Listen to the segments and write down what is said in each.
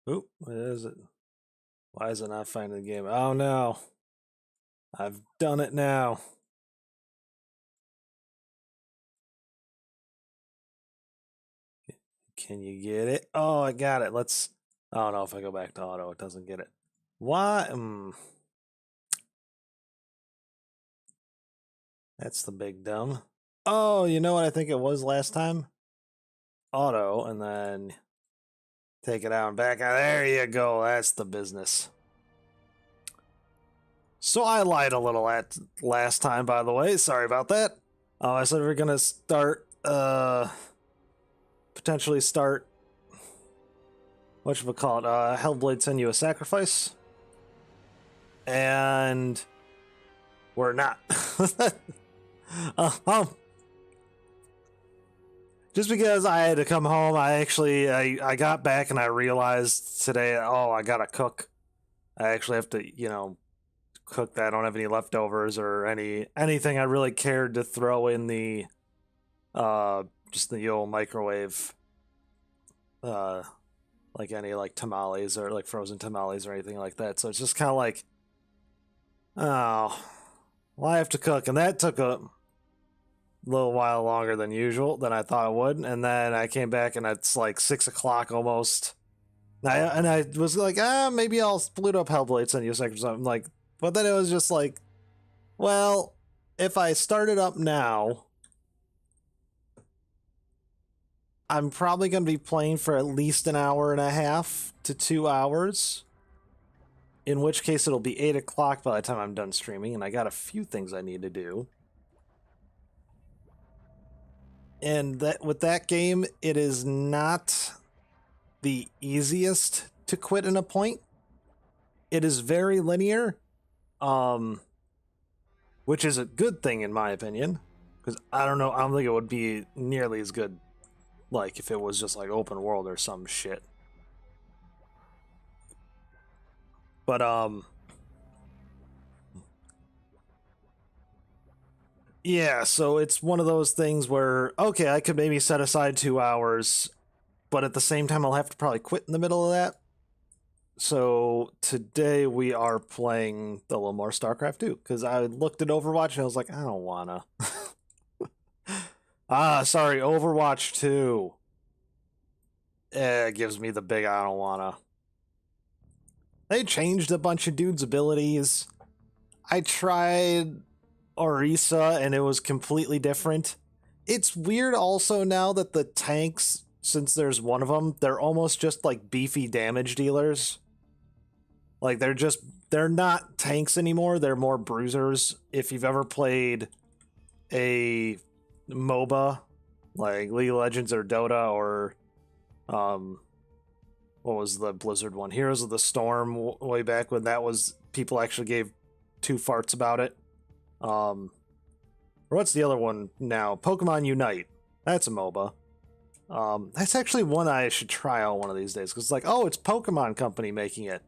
Oop, what is it? Why is it not finding the game? Oh no. I've done it now. Can you get it? Oh, I got it. Let's. I don't know if I go back to auto, it doesn't get it. Why? That's the big dumb. Oh, you know what I think it was last time? Auto, and then take it out and back out. There you go. That's the business. So I lied a little at last time, by the way. Sorry about that. I said we are gonna start, potentially start. Whatchamacallit? Hellblade Senua Sacrifice, and we're not. um, just because I had to come home, I got back and I realized today, oh, I gotta cook. I actually have to, cook that. I don't have any leftovers or anything I really cared to throw in the just the old microwave, uh like any like tamales or like frozen tamales or anything like that. So it's just kind of like, oh, well, I have to cook, and that took a little while longer than usual than I thought it would. And then I came back and it's like 6 o'clock almost. And I was like, maybe I'll boot up Hellblade Senua Sacrifice or something. Like, but then it was just like, well, if I start it up now, I'm probably going to be playing for at least an hour and a half to 2 hours. In which case it'll be 8 o'clock by the time I'm done streaming, and I got a few things I need to do. And that with that game, it is not the easiest to quit in a point. It is very linear, which is a good thing in my opinion, because I don't think it would be nearly as good like if it was just like open world or some shit. But yeah, so it's one of those things where, okay, I could maybe set aside 2 hours, but at the same time I'll have to probably quit in the middle of that. So today we are playing a little more Starcraft 2, because I looked at Overwatch and I was like, I don't wanna. Sorry, Overwatch 2. It gives me the big I don't wanna. They changed a bunch of dudes' abilities. I tried Orisa and it was completely different. It's weird also now that the tanks, since there's one of them, they're almost just like beefy damage dealers. Like they're not tanks anymore, they're more bruisers. If you've ever played a MOBA, like League of Legends or Dota or what was the Blizzard one? Heroes of the Storm, way back when that was, people actually gave two farts about it. Or what's the other one now? Pokemon Unite. That's a MOBA. That's actually one I should try out one of these days, because it's like, oh, it's Pokemon Company making it.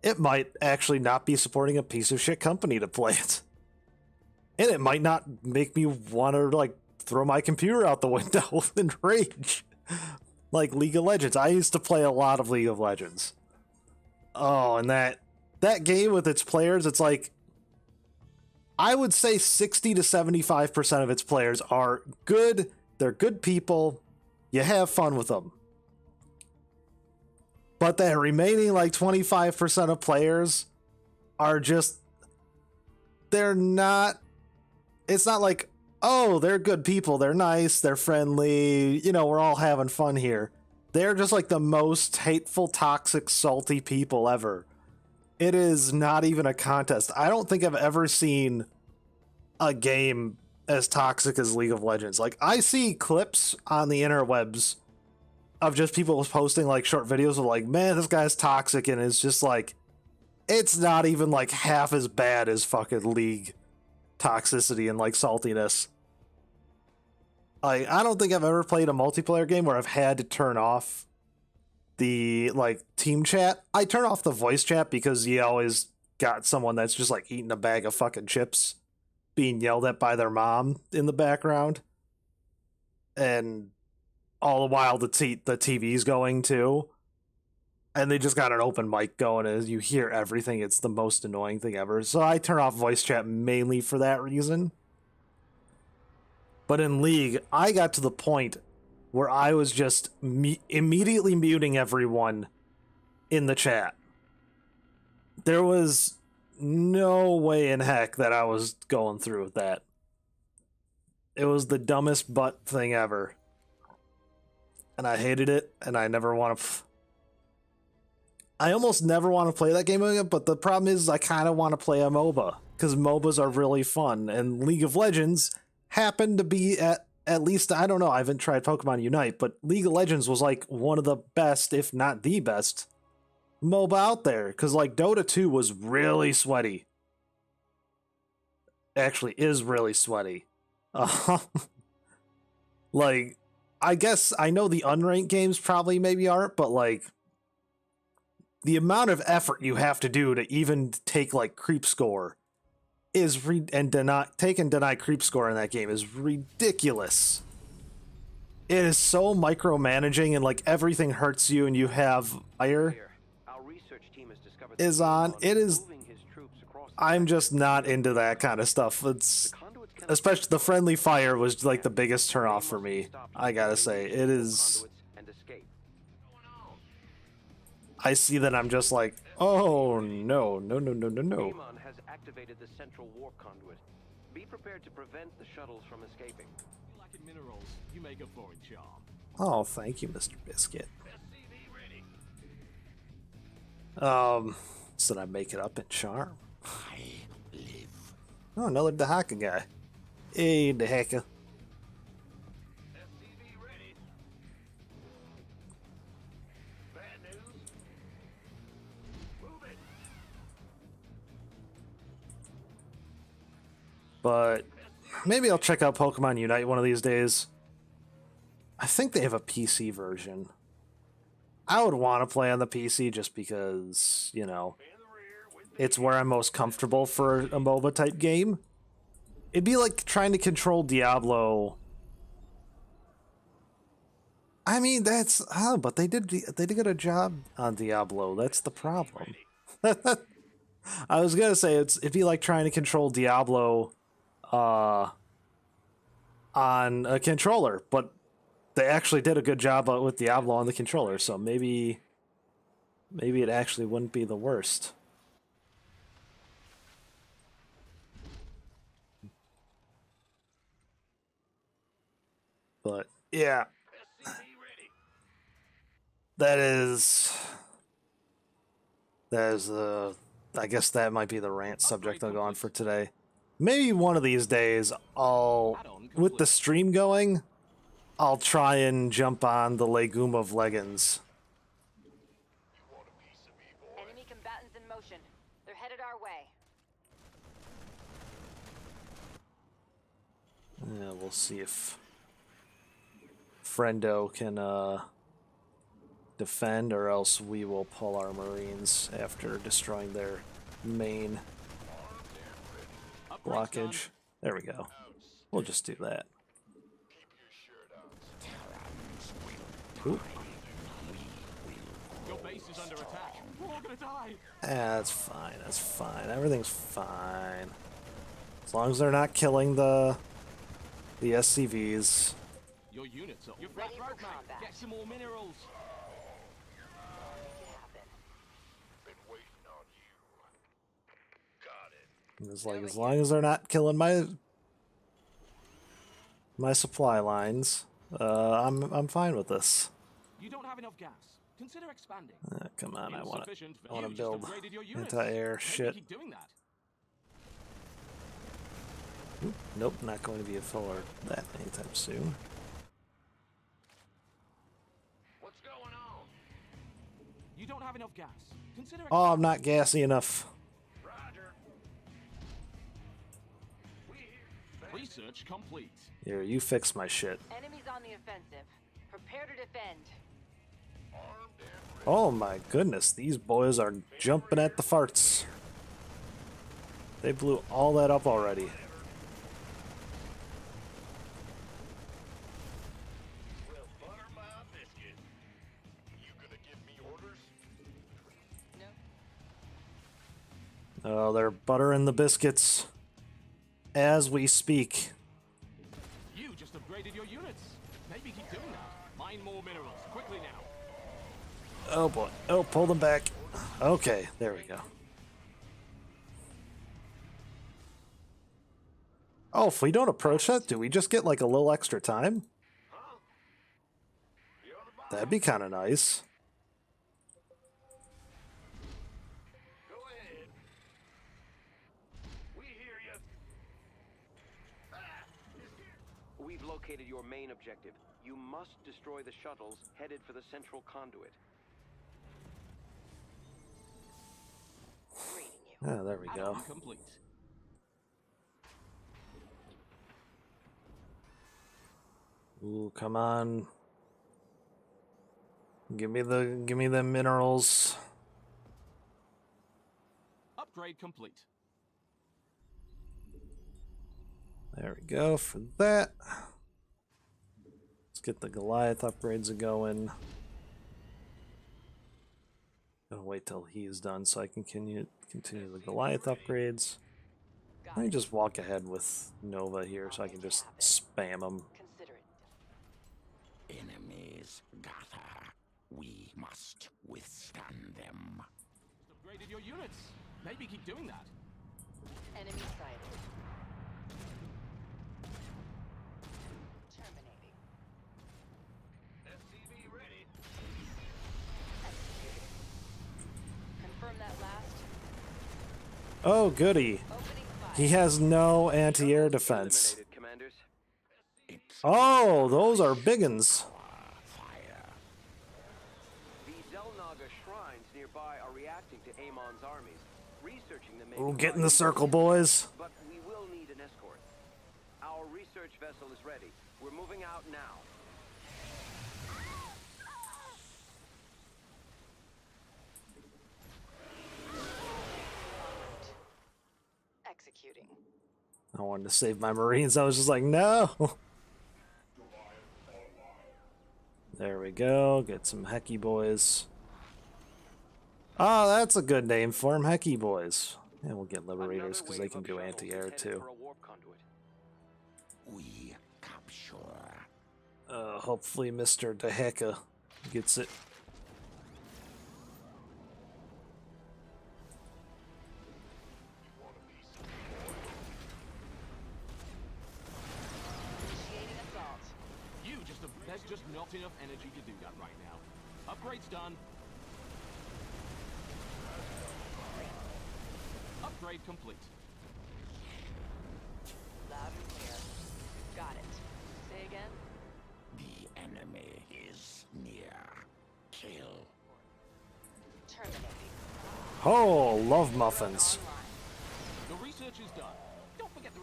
It might actually not be supporting a piece of shit company to play it. And it might not make me want to like throw my computer out the window in rage. Like League of Legends. I used to play a lot of League of Legends. Oh, and that game with its players, it's like, I would say 60 to 75% of its players are good. They're good people. You have fun with them. But the remaining like 25% of players are just, they're not, it's not like, oh, they're good people, they're nice, they're friendly, we're all having fun here. They're just like the most hateful, toxic, salty people ever. It is not even a contest. I don't think I've ever seen a game as toxic as League of Legends. Like, I see clips on the interwebs of just people posting like short videos of like, man, this guy's toxic, and it's just like, it's not even like half as bad as fucking League toxicity and like saltiness. Like, I don't think I've ever played a multiplayer game where I've had to turn off the like team chat. I turn off the voice chat because you always got someone that's just like eating a bag of fucking chips being yelled at by their mom in the background, and all the while the TV's going too. and they just got an open mic going as you hear everything. It's the most annoying thing ever. So I turn off voice chat mainly for that reason. But in League, I got to the point where I was just immediately muting everyone in the chat. There was no way in heck that I was going through with that. It was the dumbest butt thing ever. And I hated it, and I never want to... I almost never want to play that game again, but the problem is I kind of want to play a MOBA, because MOBAs are really fun, and League of Legends happened to be at least, I don't know, I haven't tried Pokemon Unite, but League of Legends was like one of the best, if not the best, MOBA out there, because like Dota 2 was really sweaty. Actually is really sweaty. Like, I guess I know the unranked games probably maybe aren't, but like the amount of effort you have to do to even take like creep score is take and deny creep score in that game is ridiculous. It is so micromanaging and like everything hurts you and you have fire is on. It is. I'm just not into that kind of stuff. It's especially the friendly fire was like the biggest turnoff for me. I gotta say, it is. I see that I'm just like, oh no, no, no, no, no, no. has activated the central warp conduit. Be prepared to prevent the shuttles from escaping. Lacking minerals, you make up for it, Charm. Oh, thank you, Mr. Biscuit. So I make it up in charm. I live. Oh, another Dahaka guy. Hey, Dahaka. But maybe I'll check out Pokemon Unite one of these days. I think they have a PC version. I would want to play on the PC just because, you know, it's where I'm most comfortable for a MOBA type game. It'd be like trying to control Diablo. I mean, that's but they did get a job on Diablo. That's the problem. I was gonna say it'd be like trying to control Diablo on a controller, but they actually did a good job with Diablo on the controller, so maybe it actually wouldn't be the worst. But yeah, that is I guess that might be the rant subject I'll go on for today. Maybe one of these days with the stream going, I'll try and jump on the Legume of Legends. Enemy combatants in motion. They're headed our way. Yeah, we'll see if Friendo can defend, or else we will pull our Marines after destroying their main blockage. There we go. We'll just do that. Ooh. Your base is under attack. We're all gonna die. That's fine. That's fine. Everything's fine. As long as they're not killing the SCVs. Your units are Ready for combat. Get some more minerals. It's like as long as they're not killing my supply lines, I'm fine with this. You don't have enough gas. Consider expanding. Come on, I want Insufficient, but to you just build upgraded your units. anti-air Maybe shit. keep doing that. Oop, nope, not going to be a fuller that anytime soon. What's going on? You don't have enough gas. Consider Oh, I'm not gassy enough. Research complete. Here, you fix my shit. Enemies on the offensive. Prepare to defend. Oh my goodness, these boys are jumping at the farts. They blew all that up already. Oh, they're buttering the biscuits as we speak. You just upgraded your units. Maybe keep doing that. Mine more minerals. Quickly now. Oh boy. Oh, pull them back. Okay, there we go. Oh, if we don't approach that, do we just get like a little extra time? That'd be kind of nice. Go ahead. We hear you. We've located your main objective. You must destroy the shuttles headed for the central conduit. Ah, there we go. Add-on complete. Ooh, come on. Give me the minerals. Upgrade complete. There we go for that. Let's get the Goliath upgrades going. Gotta wait till he's done so I can continue the Goliath upgrades. Let me just walk ahead with Nova here so I can just spam them. Consider it. Enemies gather. We must withstand them. Just upgraded your units. Maybe keep doing that. Enemy sighted. Terminating. SCV ready. Executing. Confirm that last. Oh, goody. Opening fire. He has no anti-air defense. Eliminated, commanders. Oh, those are biggins. The Zelnaga shrines nearby are reacting to Amon's armies. Researching them may Ooh, be get in the quite circle, difficult, boys. but we will need an escort. Our research vessel is ready. We're moving out now. Executing. I wanted to save my Marines. I was just like, no. There we go. Get some Hecky boys. Oh, that's a good name for them, Hecky boys. And we'll get Liberators because they can do anti-air too. We capture. Hopefully Mr. Deheka gets it. Initiating assault. There's just not enough energy to do that right now. Upgrade's done. Upgrade complete. Loud and clear. Got it. Say again. The enemy is near. Kill. Terminating. Oh, love muffins. Online. The research is done. Don't forget the...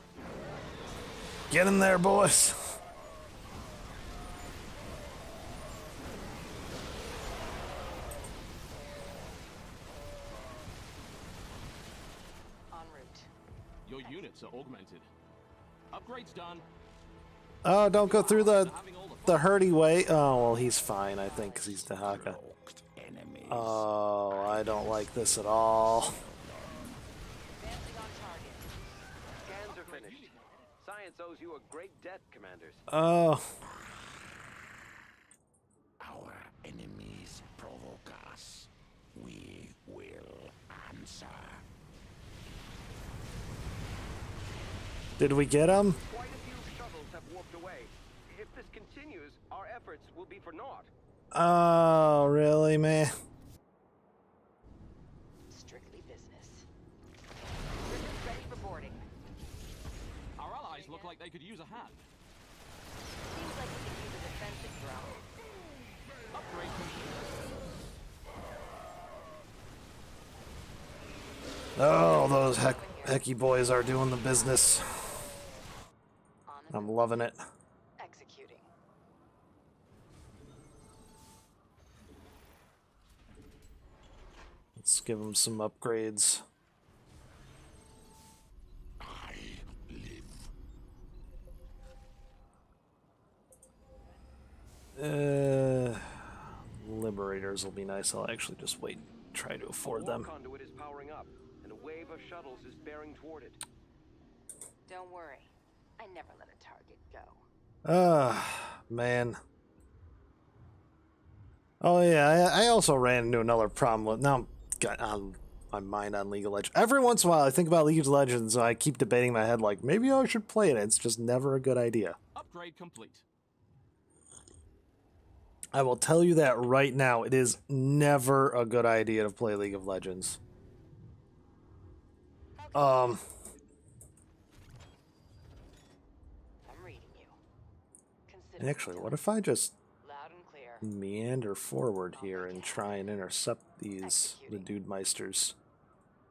Get in there, boys. En route. Your units are augmented. Upgrade's done. Oh, don't go through the hurdy way. Oh, well, he's fine, I think, because he's Dehaka. Cloaked enemies. Oh, I don't like this at all. Advancing on target. Scans are finished. Science owes you a great debt, commanders. Oh, Our enemies provoke us. We will answer. did we get him? Quite a few shuttles have warped away. If this continues, our efforts will be for naught. Oh, really, man? Strictly business. Griffins ready for boarding. Our allies look like they could use a hand. Seems like we could use a defensive drone. Upgrade complete. Oh, those Hecky boys are doing the business. On I'm loving it. executing. Let's give them some upgrades. I live. Liberators will be nice. I'll actually just wait and try to afford The war them. conduit is powering up, and wave of shuttles is bearing toward it. Don't worry. I never let a target go. Man. Oh yeah, I also ran into another problem with now. Got on my mind on League of Legends. Every once in a while, I think about League of Legends, and I keep debating in my head like maybe I should play it. It's just never a good idea. Upgrade complete. I will tell you that right now. It is never a good idea to play League of Legends. I'm reading you. Consider Actually, what if I just loud and clear. meander forward here and try and intercept these the Dude Meisters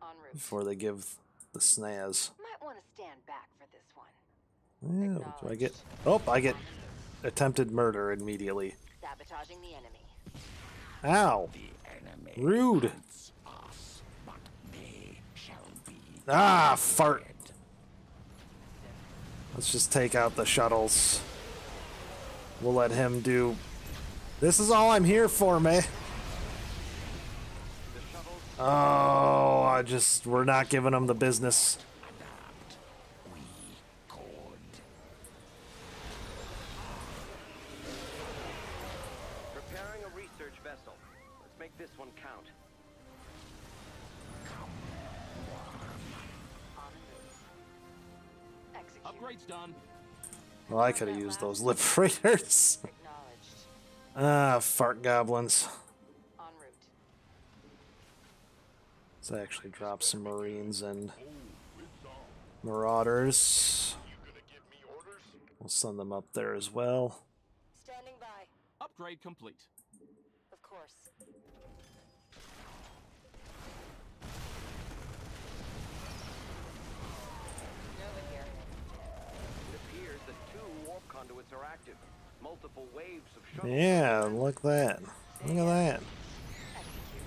En route. before they give the snaz? Might want to stand back for this one. Yeah, do I get? Oh, I get attempted murder immediately. Sabotaging the enemy. Ow! Rude. Us, but they shall be Ah, fart. Let's just take out the shuttles. We'll let him do. This is all I'm here for, man. Oh, we're not giving him the business. we could. Preparing a research vessel. Let's make this one count. Execute. Upgrade's done. Well, I could have used those liberators. Acknowledged. Ah, fart goblins. En route. Let's actually drop some marines and marauders. We'll send them up there as well. Standing by. Upgrade complete. Of course. Nova here. It appears that 2 warp conduits are active. Multiple waves of shuttles. Yeah, look at that. Look at that. Execute.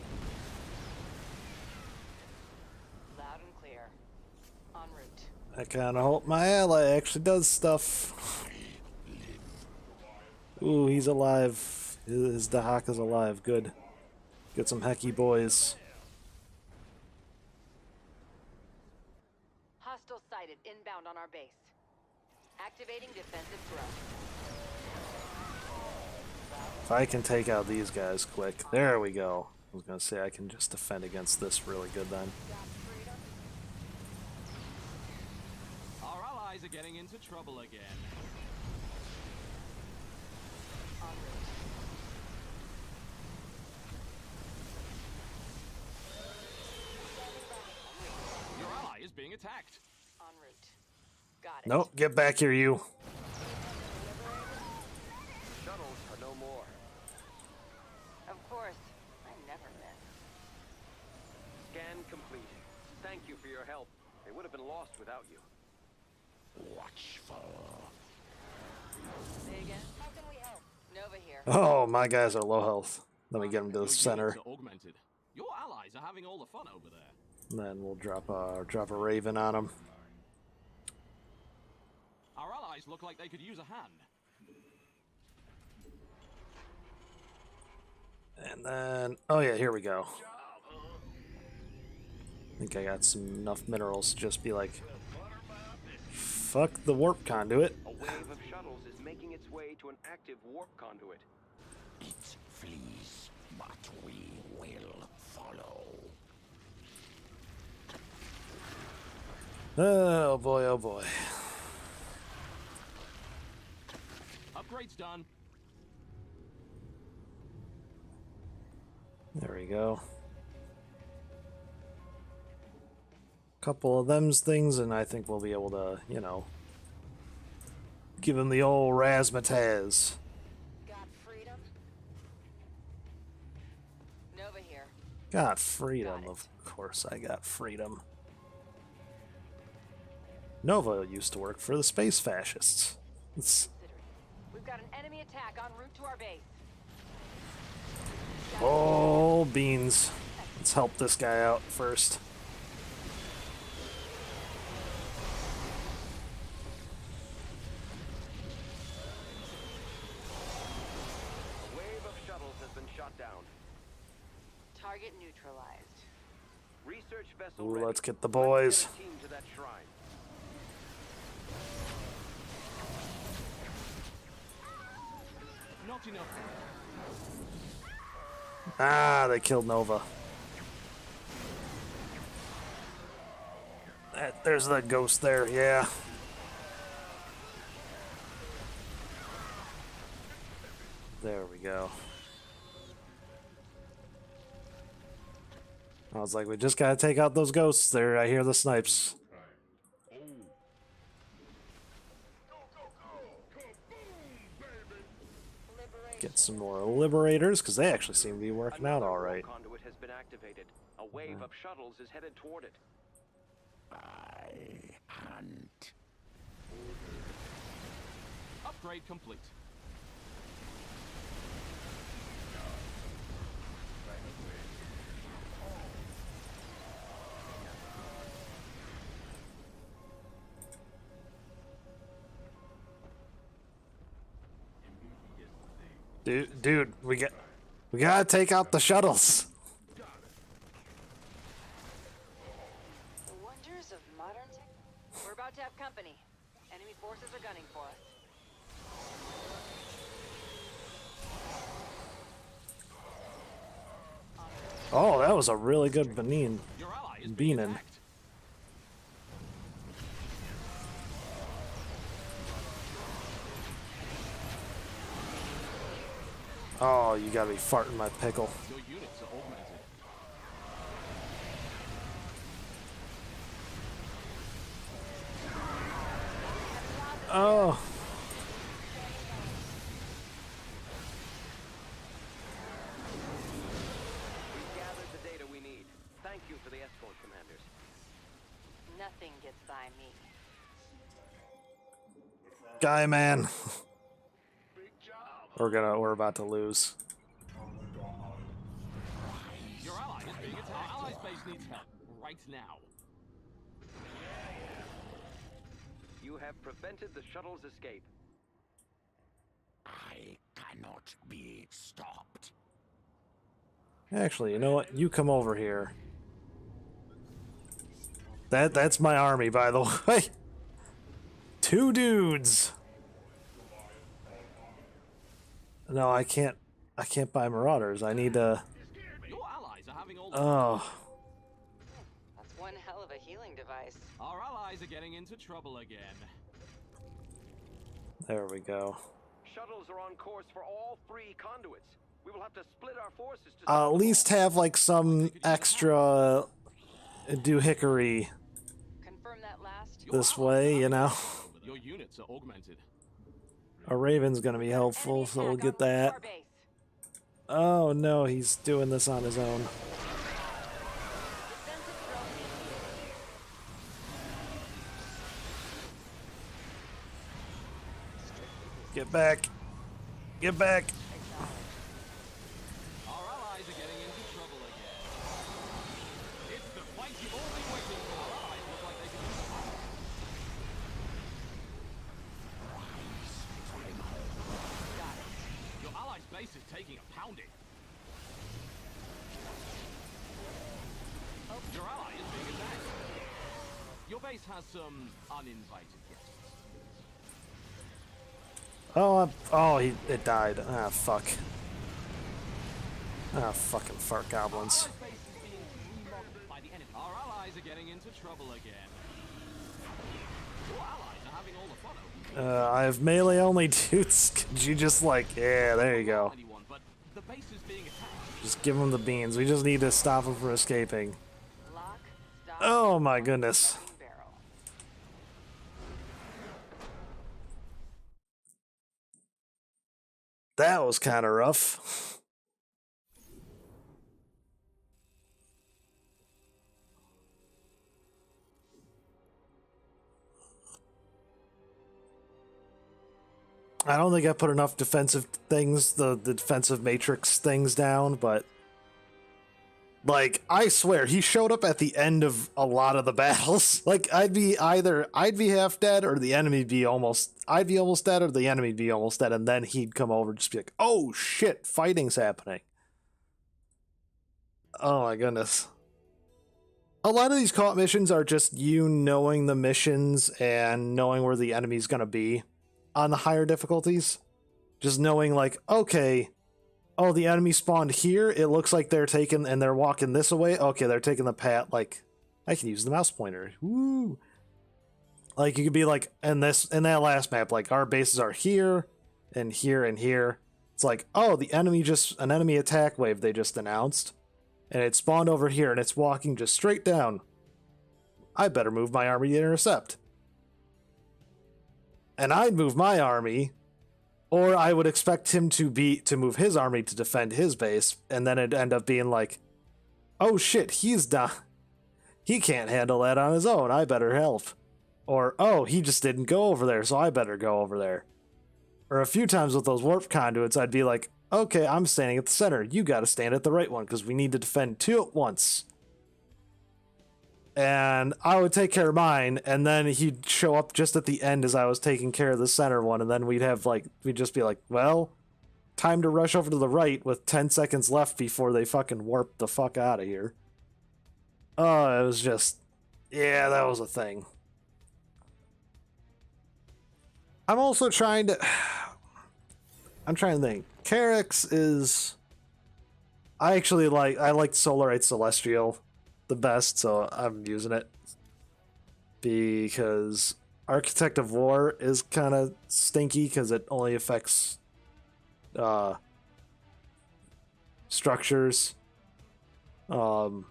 Loud and clear. En route. I kind of hope my ally actually does stuff. Ooh, he's alive. His Dahak is alive. Good. Get some hecky boys. Hostile sighted inbound on our base. Activating defensive drone. If I can take out these guys quick. There we go. I was going to say I can just defend against this really good then. Our allies are getting into trouble again. En route. Your ally is being attacked. En route. Got it. Nope, get back here, you. Shuttles are no more. Of course. I never miss. Scan complete. Thank you for your help. They would have been lost without you. Watchful. Say again? How can we help? Nova here. Oh, my guys are low health. Let me get them to Your the center. units are augmented. Your allies are having all the fun over there. And then we'll drop a raven on them. Our allies look like they could use a hand. And then, oh yeah, here we go. I think I got enough minerals to just be like, fuck the warp conduit. A wave of shuttles is making its way to an active warp conduit. It flees, but we will follow. Oh boy, oh boy. Upgrade's done. There we go. Couple of them's things, and I think we'll be able to, you know, give him the old razzmatazz. Got freedom? Nova here. Got freedom, Got it. of course I got freedom. Nova used to work for the space fascists. It's, Considering. We've got an enemy attack en route to our base. oh, beans. Let's help this guy out first. A wave of shuttles has been shot down. Target neutralized. Research vessel Ooh, ready. let's get the Let's boys. get a team to that shrine. Not enough. Ah, they killed Nova. There's that ghost there, yeah. There we go. I was like, we just gotta take out those ghosts there. I hear the snipes. Get some more liberators, because they actually seem to be working out Another all right. conduit has been activated. A wave of shuttles is headed toward it. I hunt. Upgrade complete. Dude, we gotta take out the shuttles. The wonders of modern tech. We're about to have company. Enemy forces are gunning for us. Oh, that was a really good Benin. Your ally is being Beanin'. attacked. Oh, you gotta be farting my pickle. Your units are augmented. Oh. We've gathered the data we need. Thank you for the escort, commanders. Nothing gets by me. Guy man. We're about to lose. Your ally is being attacked. Our allies' base needs help right now. You have prevented the shuttle's escape. I cannot be stopped. Actually, you know what? You come over here. That's my army, by the way. 2 dudes. No, I can't buy Marauders. I need to. Your allies are having all the Oh, That's one hell of a healing device. Our allies are getting into trouble again. there we go. Shuttles are on course for all 3 conduits. We will have to split our forces to At least have like some extra doohickery Confirm that last. Your this allies way, are you having know. trouble over there. Your units are augmented. A Raven's gonna be helpful, Enemy so we'll attack get on that. our base. Oh no, he's doing this on his own. Defensive drone initiated. Get back. Get back. Our allies are getting into trouble again. It's the fight you've all been waiting for. Our allies look like they can do something. Got it. Your allies' base is taking a pounding. Your ally is being attacked. Your base has some uninvited guests. Oh, it died. Ah, fuck. Ah, fucking fart goblins. Our base is being remodeled by the enemy. Our allies are getting into trouble again. Your allies are having all the fun over here. I have melee only dudes. Could you just like, yeah, there you go. Anyone, but the base is being attacked. Just give him the beans. We just need to stop him from escaping. Lock, stock, Oh my and goodness. smoking barrel. That was kind of rough. I don't think I put enough defensive things, the defensive matrix things down, but like, I swear, he showed up at the end of a lot of the battles. Like, I'd be half dead or the enemy be I'd be almost dead or the enemy be almost dead, and then he'd come over and just be like, oh shit, fighting's happening. Oh my goodness. A lot of these co-op missions are just you knowing the missions and knowing where the enemy's gonna be on the higher difficulties. Just knowing, like, okay, oh, the enemy spawned here. It looks like they're taking and they're walking this way. Okay, they're taking the path. Like, I can use the mouse pointer. Woo! Like, you could be like, in that last map, like, our bases are here and here and here. It's like, oh, an enemy attack wave they just announced, and it spawned over here and it's walking just straight down. I better move my army to intercept. And I'd move my army, or I would expect him to move his army to defend his base, and then it'd end up being like, oh shit, he's done. He can't handle that on his own. I better help. Or, oh, he just didn't go over there, so I better go over there. Or a few times with those warp conduits, I'd be like, okay, I'm standing at the center. You gotta stand at the right one, because we need to defend two at once. And I would take care of mine, and then he'd show up just at the end as I was taking care of the center one, and then we'd just be like, well, time to rush over to the right with 10 seconds left before they fucking warp the fuck out of here. Oh, it was just, yeah, that was a thing. I'm also trying to think. Carex is, I like Solarite Celestial the best, so I'm using it. Because Architect of War is kind of stinky because it only affects structures. And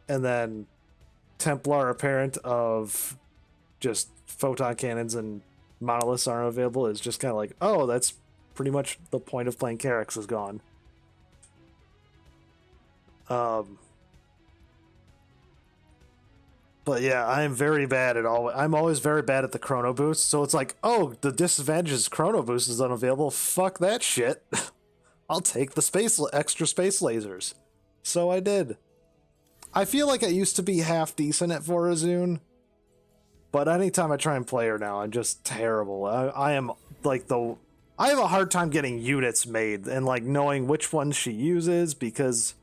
then Templar Apparent of just photon cannons and monoliths aren't available is just kind of like, oh, that's pretty much the point of playing Carex is gone. But yeah, I'm very bad at all. I'm always very bad at the chrono boost. So it's like, oh, the disadvantage is chrono boost is unavailable. Fuck that shit. I'll take the extra space lasers. So I did. I feel like I used to be half decent at Vorazun, but anytime I try and play her now, I'm just terrible. I am like I have a hard time getting units made and like knowing which ones she uses, because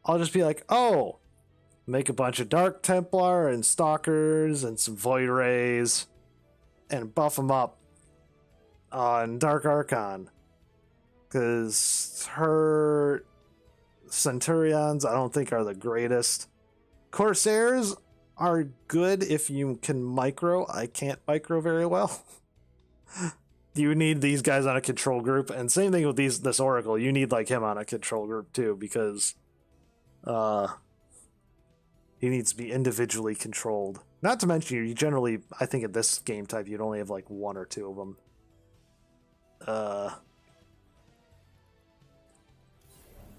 I'll just be like, oh, make a bunch of Dark Templar and Stalkers and some Void Rays and buff them up on Dark Archon. Because her Centurions I don't think are the greatest. Corsairs are good if you can micro. I can't micro very well. You need these guys on a control group, and same thing with this Oracle. You need like him on a control group too, because he needs to be individually controlled. Not to mention, you generally, I think at this game type, you'd only have like one or two of them.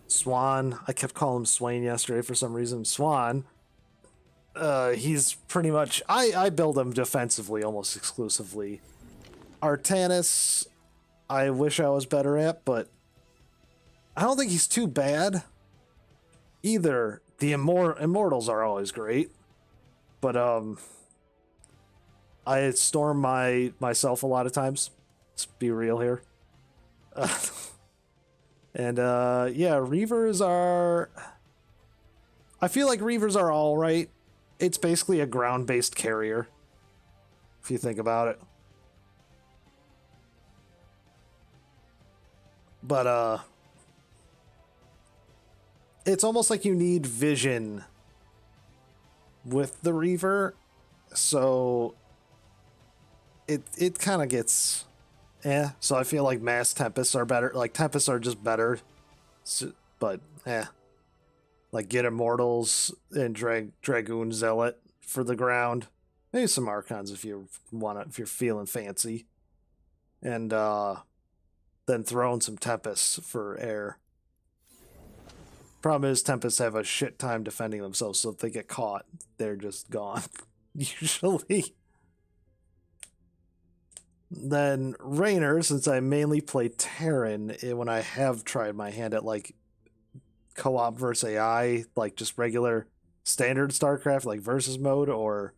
Swan. I kept calling him Swain yesterday for some reason. Swan. He's pretty much, I build him defensively almost exclusively. Artanis, I wish I was better at, but I don't think he's too bad either. The Immortals are always great, but I storm myself a lot of times. Let's be real here. And yeah, Reavers are, I feel like Reavers are all right. It's basically a ground-based carrier, if you think about it. But it's almost like you need vision with the Reaver, so it kind of gets so I feel like mass Tempests are better. Like Tempests are just better, so, but like get Immortals and Dragoon Zealot for the ground. Maybe some Archons if you want to, if you're feeling fancy, and then throw in some Tempests for air. Problem is, Tempests have a shit time defending themselves, so if they get caught, they're just gone. Usually. Then Rainer, since I mainly play Terran, when I have tried my hand at like co-op versus AI, like just regular standard StarCraft, like versus mode or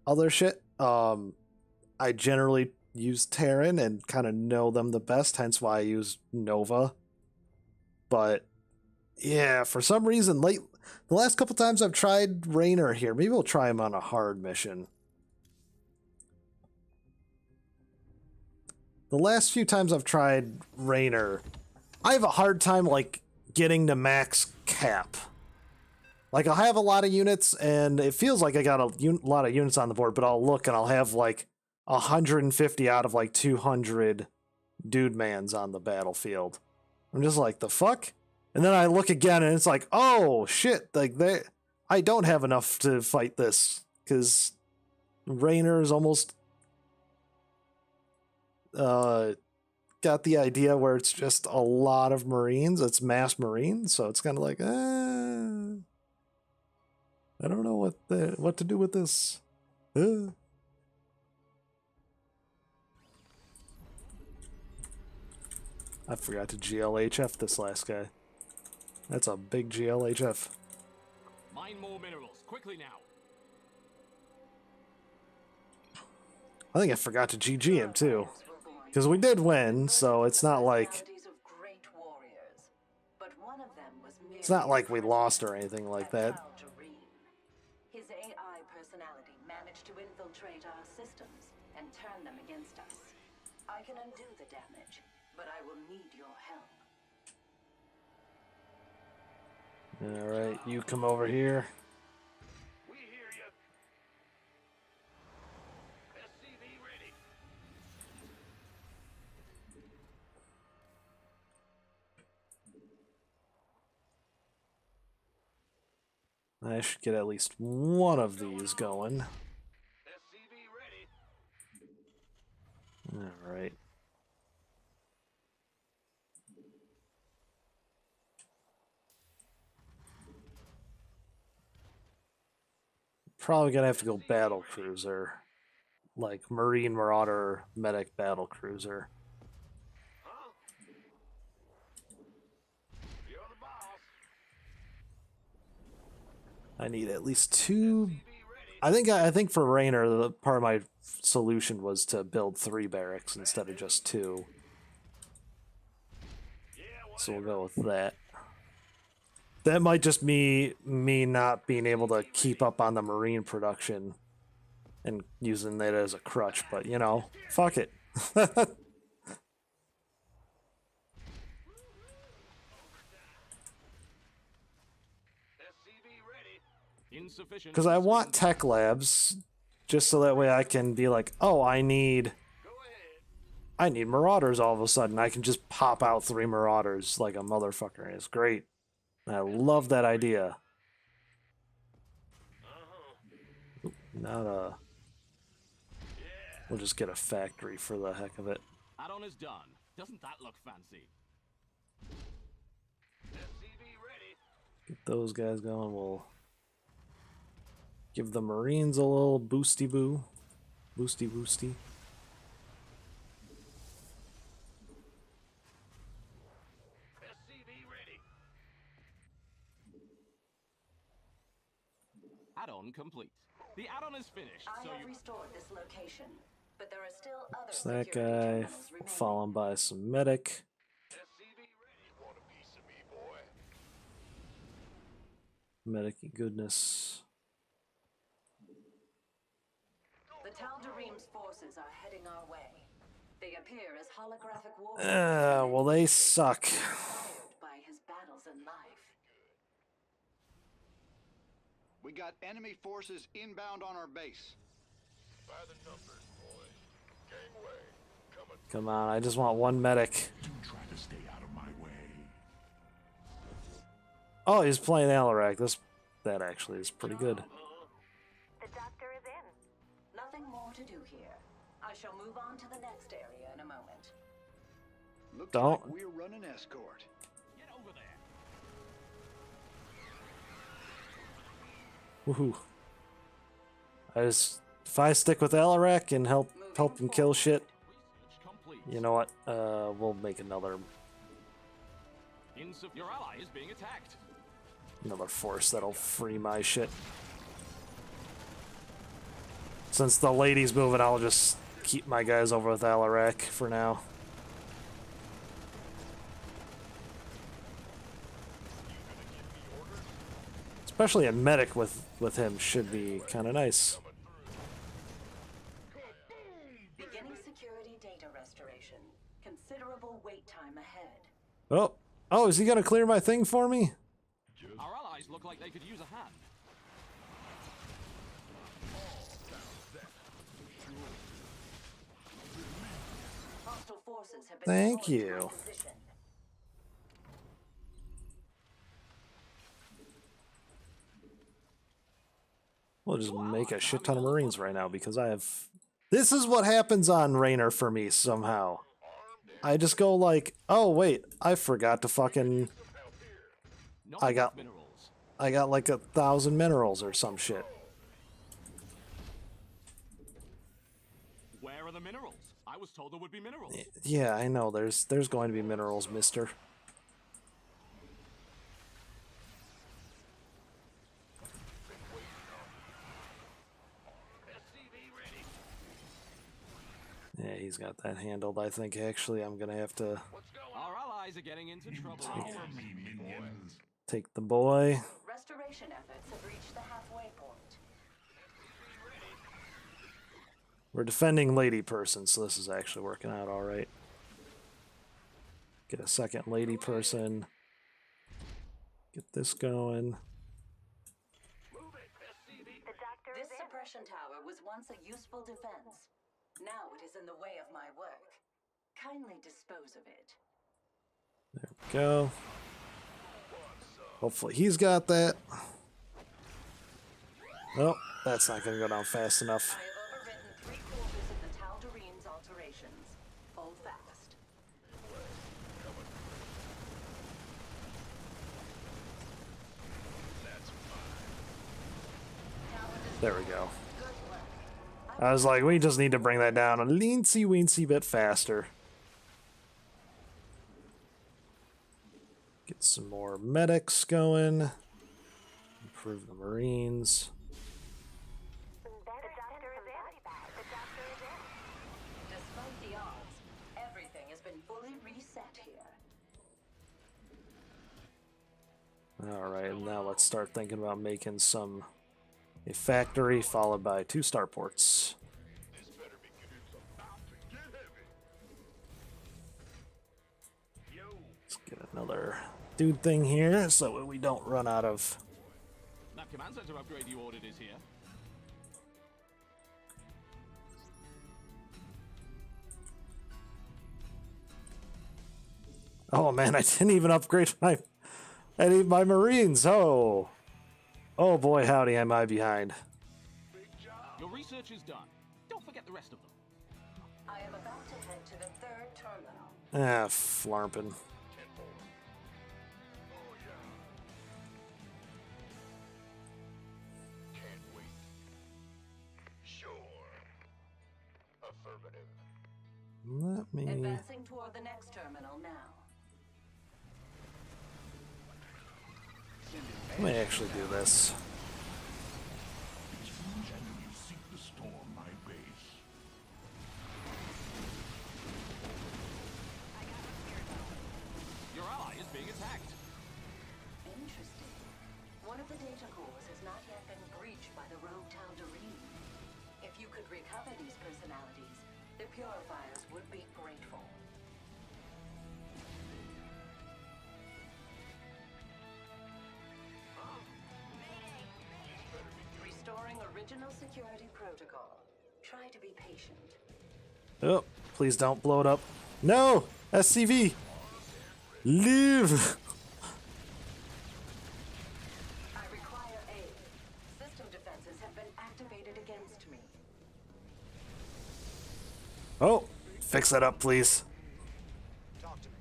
other shit, I generally use Terran and kind of know them the best, hence why I use Nova. But Yeah, for some reason, the last couple times I've tried Raynor here, maybe we'll try him on a hard mission. The last few times I've tried Raynor, I have a hard time, like, getting to max cap. Like, I'll have a lot of units, and it feels like I got a lot of units on the board, but I'll look and I'll have, like, 150 out of, like, 200 dude mans on the battlefield. I'm just like, the fuck? And then I look again, and it's like, oh, shit, like, I don't have enough to fight this, because Raynor is almost... got the idea where it's just a lot of Marines. It's mass Marines, so it's kind of like, I don't know what to do with this. I forgot to GLHF this last guy. That's a big GLHF. Mine more minerals, quickly now. I think I forgot to GG him too. Because we did win, so it's not like... It's not like we lost or anything like that. His AI personality managed to infiltrate our systems and turn them against us. I can undo the damage, but I will need your help. Alright, you come over here. We hear you. SCV ready. I should get at least one of these going. SCV ready. Alright. Probably gonna have to go battle cruiser. Like Marine Marauder Medic battle cruiser. Huh? You're the boss. I need at least two. I think for Raynor, the part of my solution was to build 3 barracks instead of just 2. So we'll go with that. That might just me not being able to keep up on the Marine production and using that as a crutch, but you know, fuck it. Because I want tech labs, just so that way I can be like, oh, I need Marauders all of a sudden. I can just pop out 3 Marauders like a motherfucker. It's great. I love that idea. Oop, not a... We'll just get a factory for the heck of it. Add-on is done. Doesn't that look fancy? Get those guys going. We'll give the Marines a little boosty-boo. Boosty-boosty. Add-on complete. The add-on is finished. I have restored this location, but there are still other So that security guy, terminals remaining. followed by some medic. Want a piece of me, boy? Medic goodness. The Tal'Darim's forces are heading our way. They appear as holographic warriors. Well, they suck. By his battles in life. We got enemy forces inbound on our base. By the numbers, boy. Gangway. Coming. Come on, I just want one medic. Do try to stay out of my way. Oh, he's playing Alarak. That actually is pretty good. The doctor is in. Nothing more to do here. I shall move on to the next area in a moment. Looks Don't. like we're running escort. Get over there. Woohoo. If I stick with Alarak and help him kill shit, Research complete. you know what? We'll make another Your ally is being attacked. force that'll free my shit. Since the lady's moving, I'll just keep my guys over with Alarak for now. Especially a medic with him should be kind of nice. Beginning security data restoration. Considerable wait time ahead. Oh, is he gonna clear my thing for me? Our allies look like they could use a hand. Hostile forces have been Thank deployed to my you. position. We'll just make a shit ton of Marines right now because I have... This is what happens on Rainer for me somehow. I just go like, oh wait, I forgot to fucking... Not I enough got minerals. like 1,000 minerals or some shit. Where are the minerals? I was told there would be minerals. Yeah, I know. There's going to be minerals, mister. Yeah, he's got that handled. I think actually I'm gonna have to Our allies are getting into trouble again. take the boy. Restoration efforts have reached the halfway point. We're defending lady person, so this is actually working out all right. Get a second lady person. Get this going. This suppression tower was once a useful defense. Now it is in the way of my work. Kindly dispose of it. There we go. Hopefully he's got that. Nope, that's not going to go down fast enough. I have overridden 3/4 of the Tal'Darine's alterations. Hold fast. There we go. I was like, we just need to bring that down a leensy-weensy bit faster. Get some more medics going. Improve the Marines. Despite the odds, everything has been fully reset here. Alright, now let's start thinking about making a factory followed by 2 starports. Let's get another dude thing here so we don't run out of... That command center upgrade you ordered is here. Oh man, I didn't even upgrade any of my Marines. Oh boy, howdy, am I behind. Your research is done. Don't forget the rest of them. I am about to head to the 3rd terminal. Flarpin'. Can't wait. Sure. Affirmative. Let me... Advancing toward the next terminal now. Let me actually do this. Your ally is being attacked. Interesting. One of the data cores has not yet been breached by the rogue Tal'Darine. If you could recover these personalities, the purifiers would be grateful. Restoring original security protocol. Try to be patient. Oh, please don't blow it up. No! SCV! Leave! I require aid. System defenses have been activated against me. Oh, fix that up, please. Talk to me.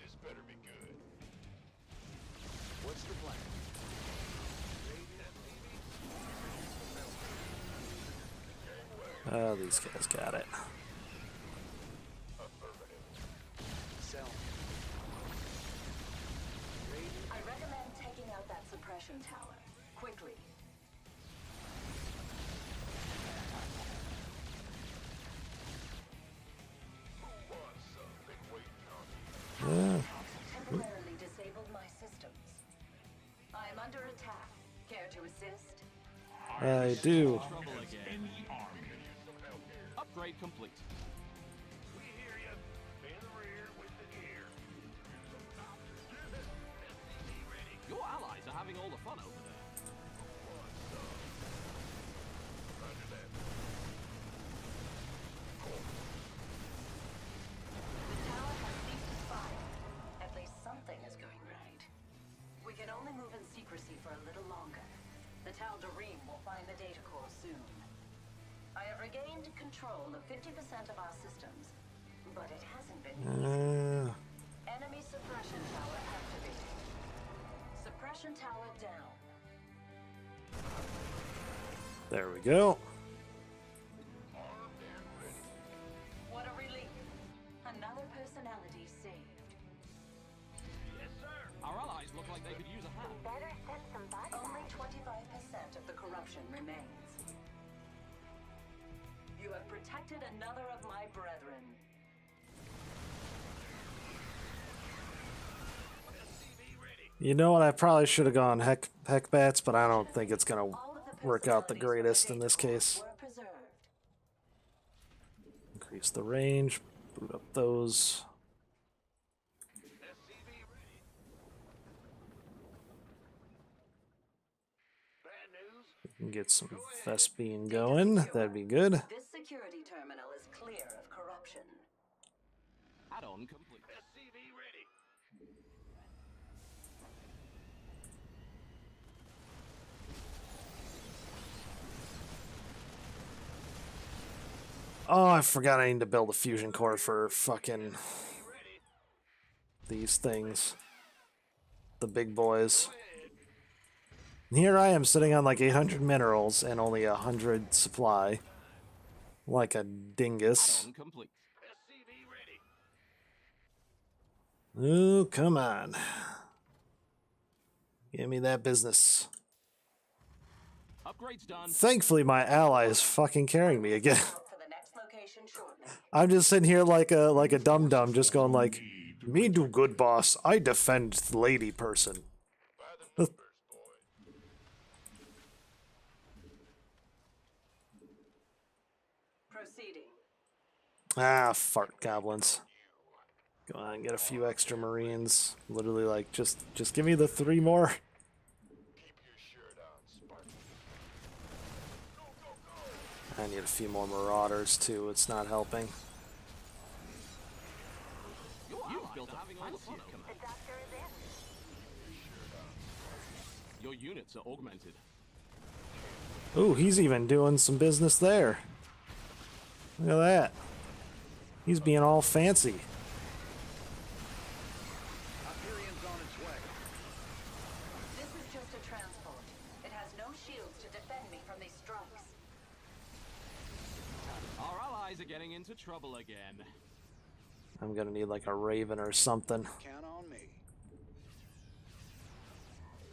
This better be good. What's the plan? Oh, these guys got it. Sell. I recommend taking out that suppression tower. Quickly. Yeah. Temporarily disabled my systems. I am under attack. I do. Trouble again. Upgrade complete. We hear you. In the rear with the gear. SCV ready. Your allies are having all the fun over there. Roger that. The tower has ceased to fire. At least something is going right. We can only move in secrecy for a little longer. The Tal'Darim will find the data core soon. I have regained control of 50% of our systems, but it hasn't been easy. Enemy suppression tower activated. Suppression tower down. There we go. What a relief. Another personality saved. Yes, sir. Our allies look like they could use a hand. Only 25% of the corruption remains. You have protected another of my brethren. SCV ready. You know what? I probably should have gone heck bats, but I don't think it's gonna All of the work out the personalities greatest from in the this data core case. were preserved. Increase the range, boot up those. SCV ready. Bad news. We can get some Vespine going. That'd be good. This security terminal is clear of corruption. Add-on complete. SCV ready. Oh, I forgot I need to build a fusion core for fucking these things. The big boys. And here I am sitting on like 800 minerals and only 100 supply. Like a dingus. Add-on complete. SCV ready. Oh, come on. Give me that business. Upgrades done. Thankfully, my ally is fucking carrying me again. Out for the next location shortly. I'm just sitting here like a dum-dum, just going like, me do good, boss. I defend the lady person. By the numbers, boy. Proceeding. Ah, fart goblins. Go on, get a few extra marines. Literally, like, just give me the 3 more. Keep your shirt on, Spartan. Go, go, go. I need a few more marauders too. It's not helping. You've built a having all the fun over there. Your units are augmented. Ooh, he's even doing some business there. Look at that. He's being all fancy. Hyperion's on its way. This is just a transport. It has no shields to defend me from these strikes. Our allies are getting into trouble again. I'm gonna need like a raven or something. Count on me.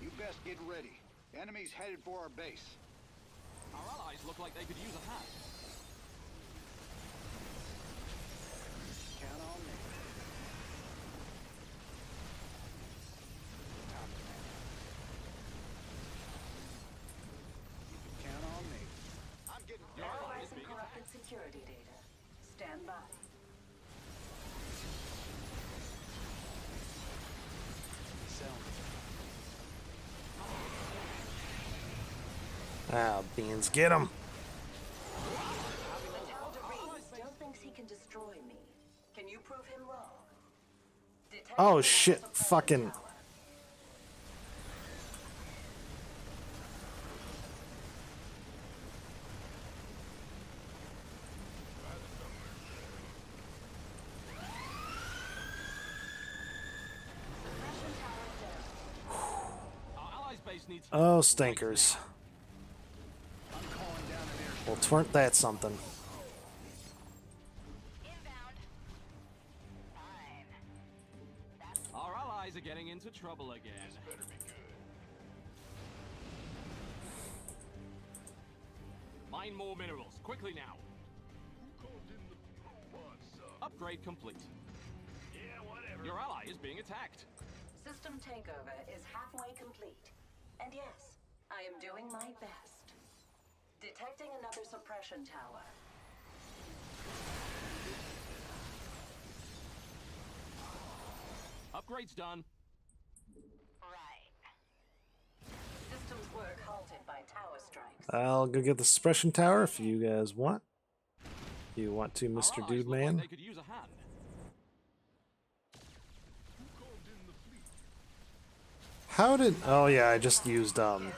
You best get ready. Enemies headed for our base. Our allies look like they could use a hand. Count on me. Count on me. I'm getting Your ally is Analyzing being corrupted security data. Stand by. Ah, beans, get him. The Tal'Darim still thinks he can destroy me. Can you prove him wrong? Detect Oh the shit, suppression fucking. tower. Suppression tower down. Our allies' base needs. Oh, stinkers. I'm calling down an air. Well, tweren't that something? Inbound. Fine. Our allies are getting into trouble again. better be good. Mine more minerals, quickly now. Who called in the who wants some? Upgrade complete. Yeah, whatever. Your ally is being attacked. System takeover is halfway complete. And yes, I am doing my best. Detecting another suppression tower. Upgrade's done. Right. Systems work halted by tower strikes. I'll go get the suppression tower if you guys want. You want to, Our Mr. allies Dude look Man? Like they could use a hand. Who called in the fleet? How did... Oh, yeah, I just used, Care to assist?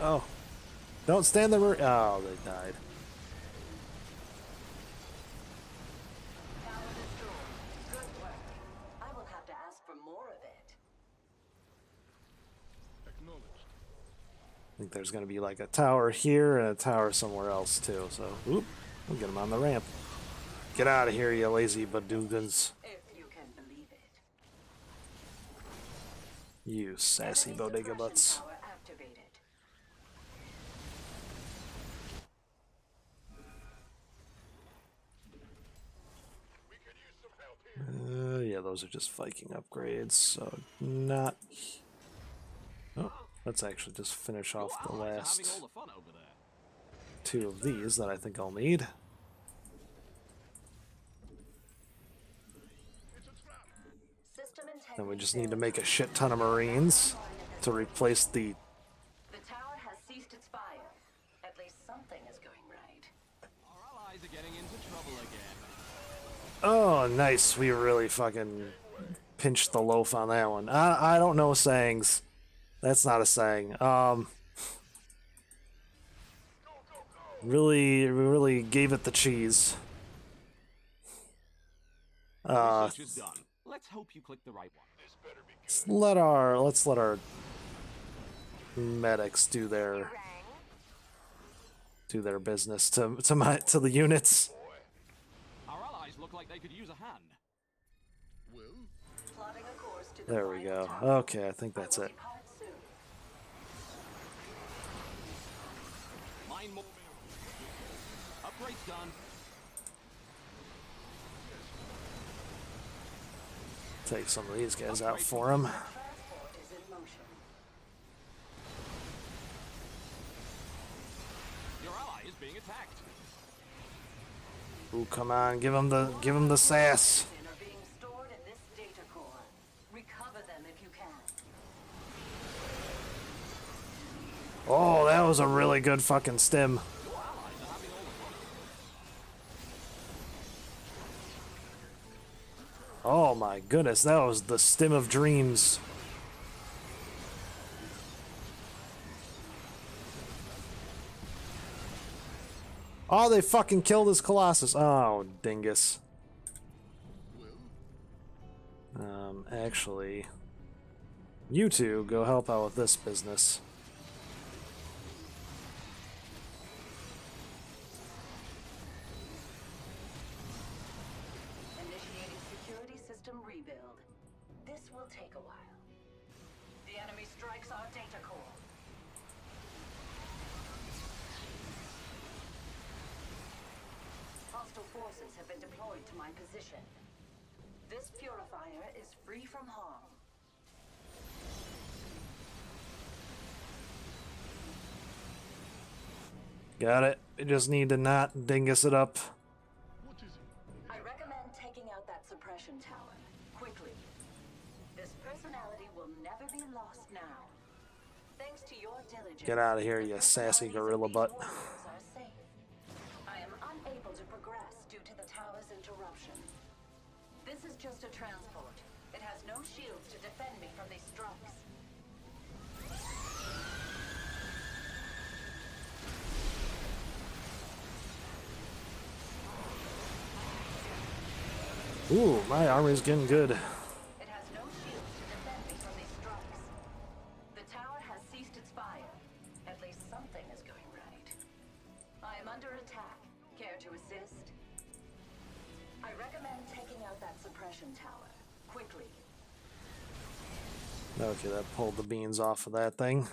Oh. Don't stand there. Oh, they died. Tower destroyed. Good work. I will have to ask for more of it. Acknowledged. I think there's going to be like a tower here and a tower somewhere else, too. So, oop. We'll get him on the ramp. Get out of here, you lazy badoogans. If you can believe it. You sassy Enemy bodega suppression butts. tower activated. We could use some help here. Yeah, those are just Viking upgrades, so not... Oh, let's actually just finish off the Allies are having last all the fun over there. 2 of these that I think I'll need. It's a trap. System integrity. Then we just need to make a shit ton of Marines to replace the... The tower has ceased its fire. At least something is going right. Our allies are getting into trouble again. Oh, nice. We really fucking pinched the loaf on that one. I don't know sayings. That's not a saying. Really gave it the cheese. Research is done. Let's hope you click the right one. This better be good. Let's let our medics do their business to the units. Our allies look like they could use a hand. Well, Plotting a course to the There we final go. tower. Okay, I think that's I will it. depart soon. Mine more minerals. Upgrade's done. Take some of these guys out for him. Transport is in motion. Your ally is being attacked. Ooh, come on, give him the sass. Are being stored in this data core. Recover them if you can. Oh, that was a really good fucking stim. Your allies are having all the fun. Oh my goodness, that was the stim of dreams. Oh, they fucking killed his Colossus. Oh, dingus. Actually, you two go help out with this business. Initiating security system rebuild. This will take a while. The enemy strikes our data core. Hostile forces have been deployed to my position. This purifier is free from harm. Got it. We just need to not dingus it up. what is it? I recommend taking out that suppression tower quickly. This personality will never be lost now. Thanks to your diligence. Get out of here, the you sassy personalities gorilla of these butt. warriors are safe. I am unable to progress due to the tower's interruption. This is just a transport. It has no shields to defend me from these strikes. Ooh, my armor's getting good. It has no shields to defend me from these strikes. The tower has ceased its fire. At least something is going right. I am under attack. Care to assist? I recommend taking out that suppression tower. Quickly. Okay, that pulled the beans off of that thing.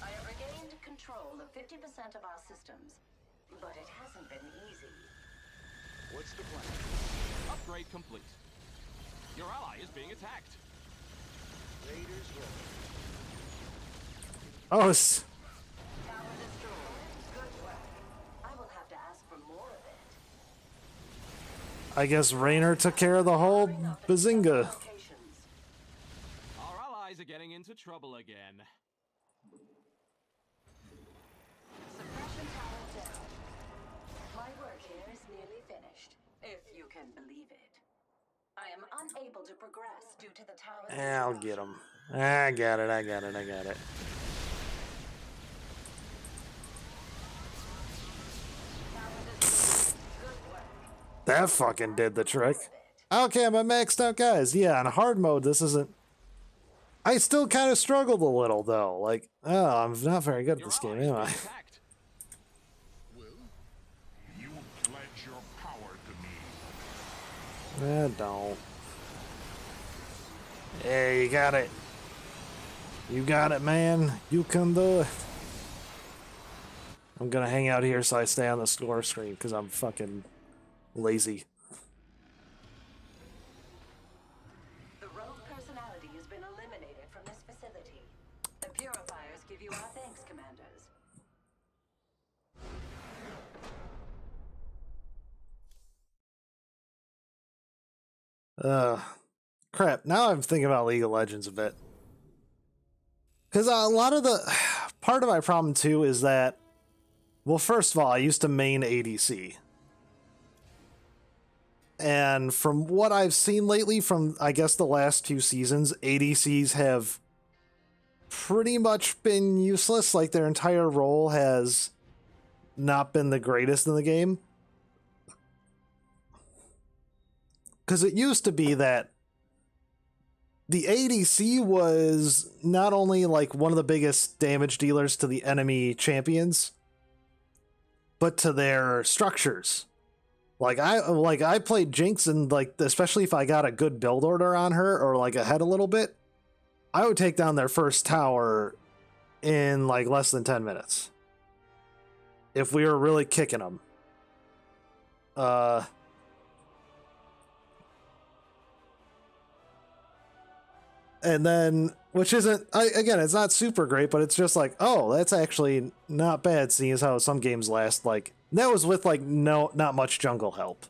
I have regained control of 50% of our systems, but it hasn't been easy. What's the plan? Upgrade complete. Your ally is being attacked. Oh, Tower destroyed. Good work. I will have to ask for more of it. I guess Raynor took care of the whole bazinga. Locations. Our allies are getting into trouble again. Suppression tower down. My work here is nearly finished, if you can believe it. I am unable to progress due to the tower's I'll get him. I got it. That fucking did the trick. Okay, I'm a maxed out, guys. Yeah, on hard mode, this isn't... I still kind of struggled a little, though. Like, oh, I'm not very good at this game, am I? Attacked. Will, you pledge your power to me. Don't. Hey, you got it. You got it, man. You can do it. I'm gonna hang out here so I stay on the score screen, because I'm fucking lazy. The rogue personality has been eliminated from this facility. The purifiers give you our thanks, commanders. Crap. Now I'm thinking about League of Legends a bit. Because a lot of the... Part of my problem, too, is that... Well, first of all, I used to main ADC. And from what I've seen lately from, I guess, the last 2 seasons, ADCs have pretty much been useless. Like, their entire role has not been the greatest in the game. Because it used to be that the ADC was not only, like, one of the biggest damage dealers to the enemy champions, but to their structures. Like I played Jinx, and like, especially if I got a good build order on her or like ahead a little bit, I would take down their first tower in like less than 10 minutes. If we were really kicking them. And then, which isn't, again, it's not super great, but it's just like, oh, that's actually not bad, seeing as how some games last, like, that was with, like, not much jungle help.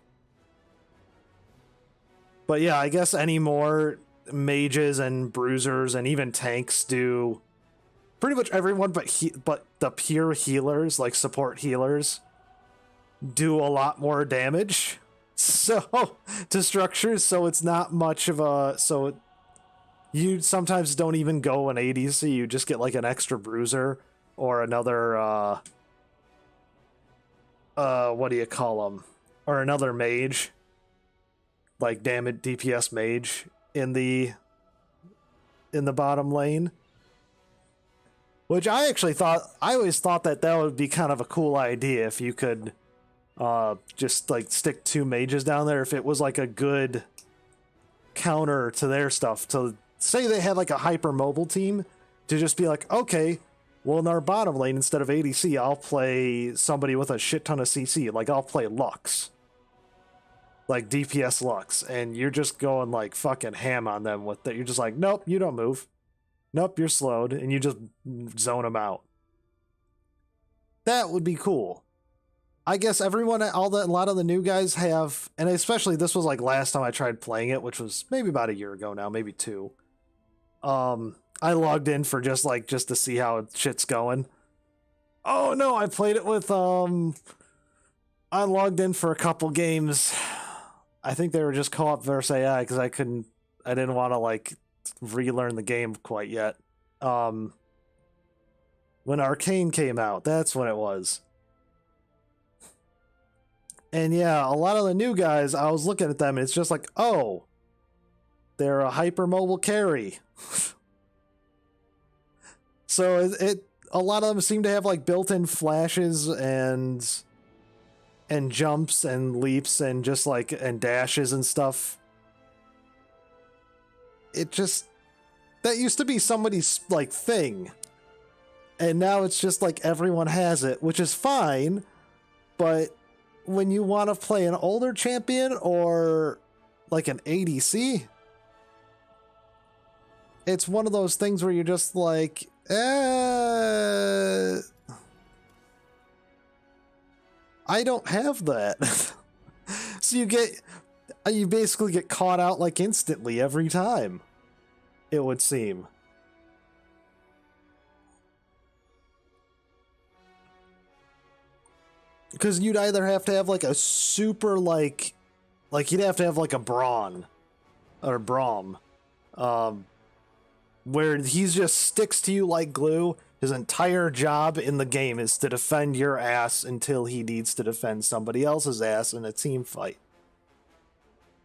But yeah, I guess any more mages and bruisers and even tanks do, pretty much everyone but the pure healers, like support healers, do a lot more damage. So, to structures, so it's not much of a, you sometimes don't even go an ADC, you just get like an extra bruiser or another, what do you call them? Or another mage. Like damage DPS mage in the bottom lane. Which I always thought that would be kind of a cool idea if you could just like stick 2 mages down there, if it was like a good counter to their stuff, to say they had like a hyper mobile team, to just be like, okay, well, in our bottom lane, instead of ADC, I'll play somebody with a shit ton of CC. Like, I'll play Lux. Like, DPS Lux. And you're just going, like, fucking ham on them with that. You're just like, nope, you don't move. Nope, you're slowed. And you just zone them out. That would be cool. I guess a lot of the new guys have, and especially this was, like, last time I tried playing it, which was maybe about a year ago now, maybe 2. I logged in for just to see how shit's going. Oh no, I played it with, I logged in for a couple games. I think they were just co-op versus AI, because I didn't want to, like, relearn the game quite yet. When Arcane came out, that's when it was. And yeah, a lot of the new guys, I was looking at them, and it's just like, oh, they're a hypermobile carry. So a lot of them seem to have like built-in flashes and jumps and leaps and just like and dashes and stuff. That used to be somebody's like thing. And now it's just like everyone has it, which is fine, but when you want to play an older champion or like an ADC, it's one of those things where you're just like, I don't have that. So you basically get caught out like instantly every time, it would seem. Because you'd either have to have like a super like you'd have to have like a Braun or Braum, where he just sticks to you like glue. His entire job in the game is to defend your ass until he needs to defend somebody else's ass in a team fight.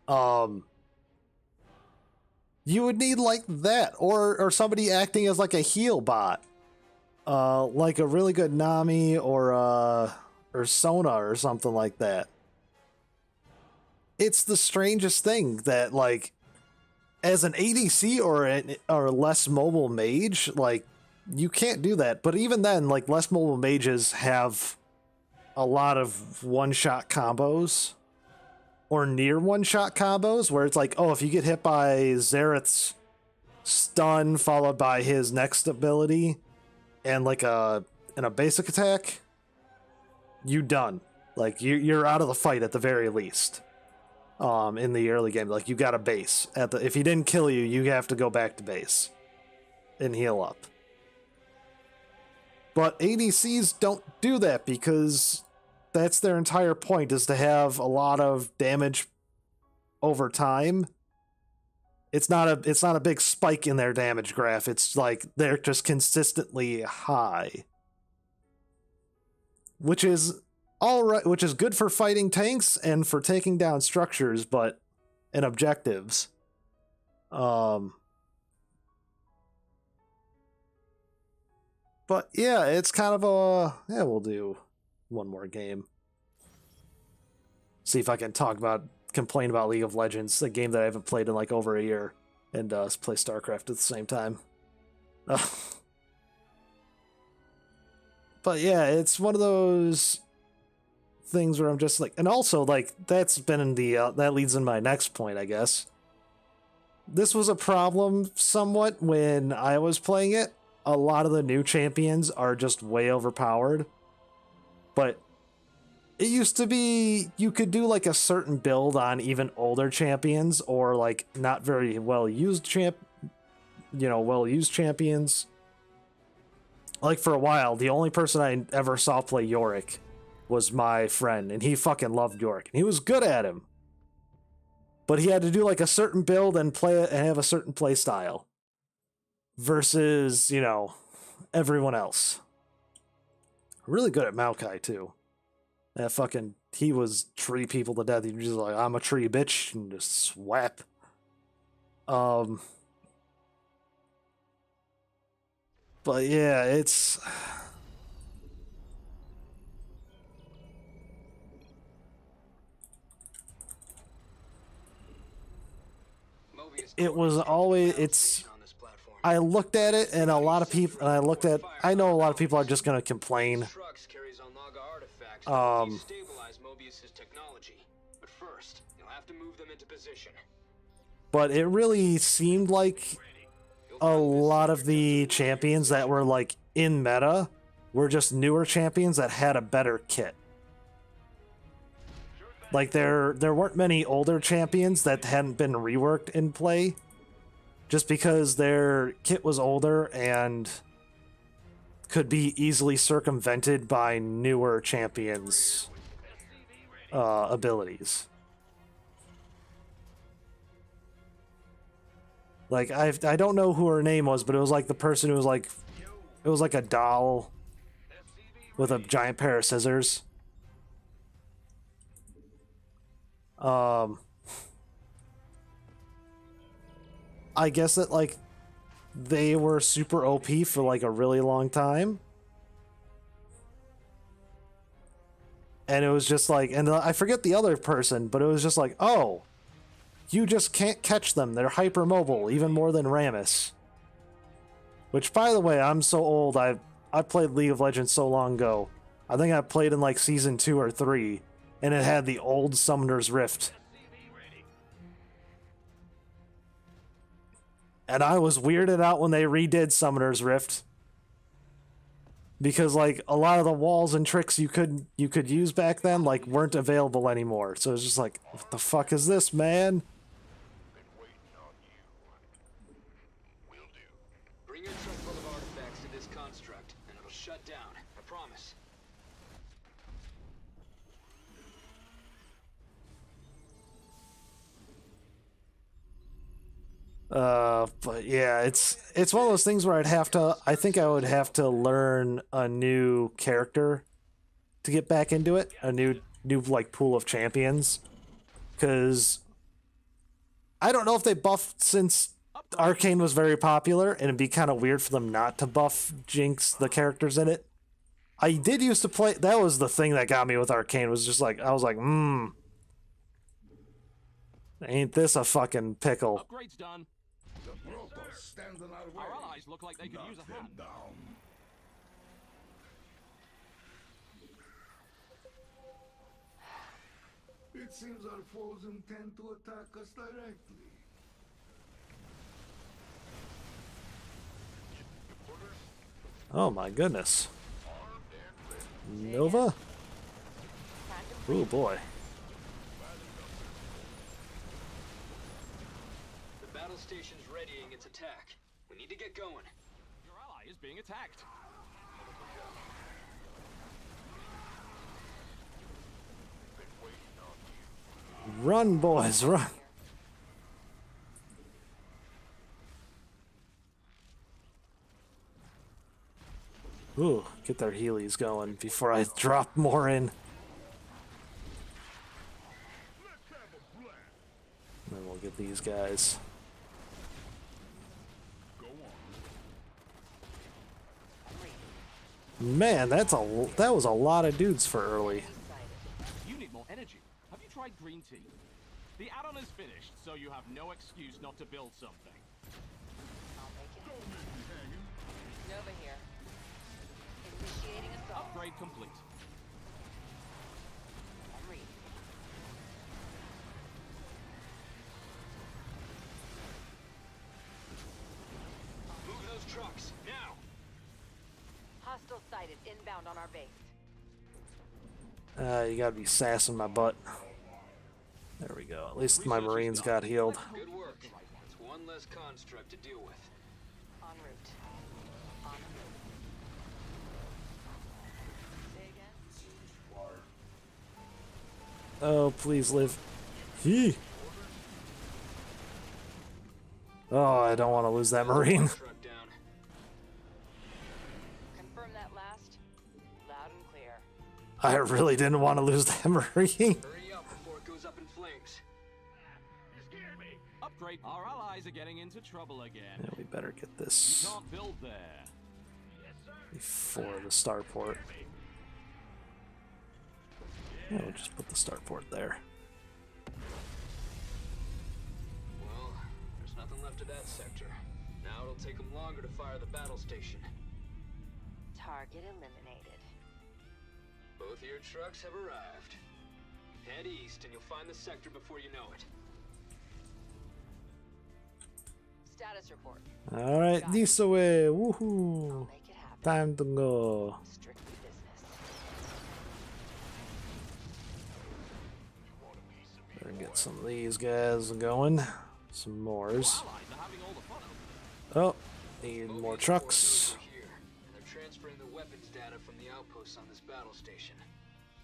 You would need like that, or somebody acting as like a heal bot, like a really good Nami or Sona or something like that. It's the strangest thing that, like, as an ADC or a less mobile mage, like, you can't do that. But even then, like, less mobile mages have a lot of one-shot combos or near one-shot combos where it's like, oh, if you get hit by Xerath's stun followed by his next ability and like a basic attack, you done. Like, you're out of the fight at the very least. In the early game, like, you got a base if he didn't kill you, you have to go back to base and heal up. But ADCs don't do that because that's their entire point, is to have a lot of damage over time. It's not a big spike in their damage graph. It's like they're just consistently high, which is all right, which is good for fighting tanks and for taking down structures, and objectives. But yeah, it's kind of we'll do one more game. See if I can complain about League of Legends, a game that I haven't played in like over a year, and play Starcraft at the same time. But yeah, it's one of those things where I'm just like, and also like that's been in the that leads in my next point, I guess. This was a problem somewhat when I was playing it. A lot of the new champions are just way overpowered. But it used to be you could do like a certain build on even older champions or like not very well used champions. Like for a while, the only person I ever saw play Yorick was my friend, and he fucking loved Yorick. And he was good at him. But he had to do like a certain build and play it and have a certain play style. Versus, everyone else. Really good at Maokai too. That fucking, he was tree people to death. He was just like, I'm a tree bitch, and just swap. But yeah, it's... It was always, I looked at it and I know a lot of people are just going to complain. But it really seemed like a lot of the champions that were like in meta were just newer champions that had a better kit. Like there weren't many older champions that hadn't been reworked in play, just because their kit was older and could be easily circumvented by newer champions' abilities. Like I don't know who her name was, but it was like the person who was like, it was like a doll with a giant pair of scissors. I guess that like they were super OP for like a really long time. And it was just like, and I forget the other person, but it was just like, oh, you just can't catch them. They're hypermobile, even more than Rammus. Which, by the way, I'm so old. I played League of Legends so long ago. I think I played in like season 2 or 3, and it had the old Summoner's Rift. And I was weirded out when they redid Summoner's Rift. Because like a lot of the walls and tricks you could use back then like weren't available anymore. So it's just like, what the fuck is this, man? Been waiting on you. Will do. Bring your truck full of artifacts to this construct, and it'll shut down. I promise. But yeah, it's one of those things where I think I would have to learn a new character to get back into it, a new like pool of champions, because I don't know if they buffed since Arcane was very popular, and it'd be kind of weird for them not to buff Jinx, the characters in it. I did used to play, that was the thing that got me with Arcane, was just like, I was like, ain't this a fucking pickle. Upgrade's done. The Protoss stands in our way. Our allies look like they could use a Knock them hand. down. It seems our foes intend to attack us directly. Oh my goodness. Armed and ready. Nova? Oh boy. The battle station's readying its attack. We need to get going. Your ally is being attacked. Been waiting on you. Run, boys, run. Ooh, get their Heelys going before I drop more in. Then we'll get these guys. Man, that was a lot of dudes for early. You need more energy. Have you tried green tea? The add-on is finished, so you have no excuse not to build something. I'll make it happen. Nova here. Initiating assault. Upgrade complete. I'm reading. Move those trucks, now! Hostile sighted inbound on our base. You gotta be sassing my butt. There we go. At least my Marines got healed. Good work. It's one less construct to deal with. En route. En route. Say again? Oh, please live. He. Oh, I don't want to lose that Marine. Truck down. Confirm that last. Loud and clear. I really didn't want to lose that Marine. Hurry up before it goes up in flames. You scared me. Upgrade. Our allies are getting into trouble again. Yeah, we better get this Can't build there. before the starport. Yeah, we'll just put the starport there. Well, there's nothing left of that sector. Now it'll take them longer to fire the battle station. Target eliminated. Both of your trucks have arrived. Head east and you'll find the sector before you know it. Status report. Alright, this way. I'll Woohoo. make it happen. Time to go. Strictly business. Better get some of these guys going. Some mores. Allies are having all the fun Oh, of it. need more trucks. Over here, and they're transferring the weapons data from the outposts on this battle station.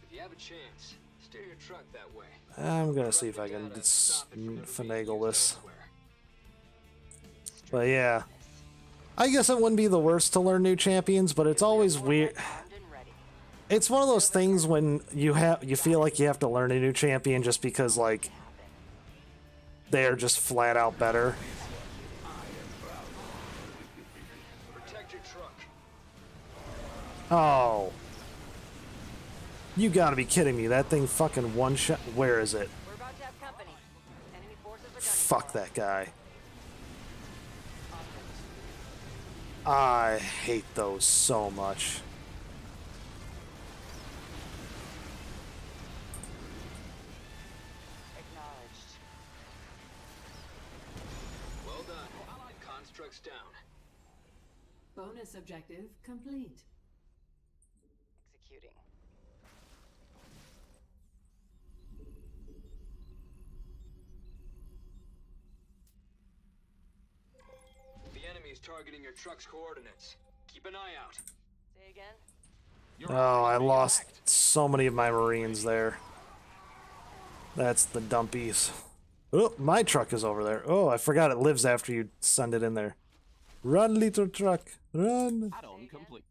If you have a chance, steer your truck that way. I'm gonna see if I can finagle this. But yeah, I guess it wouldn't be the worst to learn new champions, but it's always weird. Armed and ready. It's one of those things when you feel like you have to learn a new champion just because like they are just flat out better. Protect your truck. Oh, you gotta be kidding me! That thing fucking one shot. Where is it? We're about to have company. Enemy forces are gunning Fuck for us. that guy. I hate those so much. Acknowledged. Well done. Allied trucks down. Bonus objective complete. Executing. The enemy's targeting your truck's coordinates. Keep an eye out. Say again? Oh, I lost so many of my Marines there. That's the dumpies. Oh, my truck is over there. Oh, I forgot it lives after you send it in there. Run, little truck. Run. Add-on complete.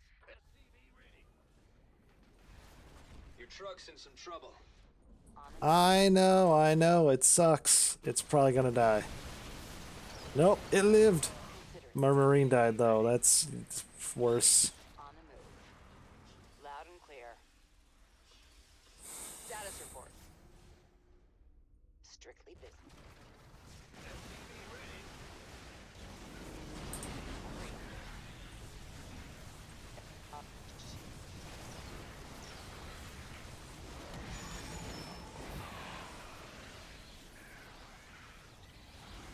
Your truck's in some trouble. I know. It sucks. It's probably gonna die. Nope, it lived. My Marine died, though. That's worse. On the move. Loud and clear. Status report. Strictly business.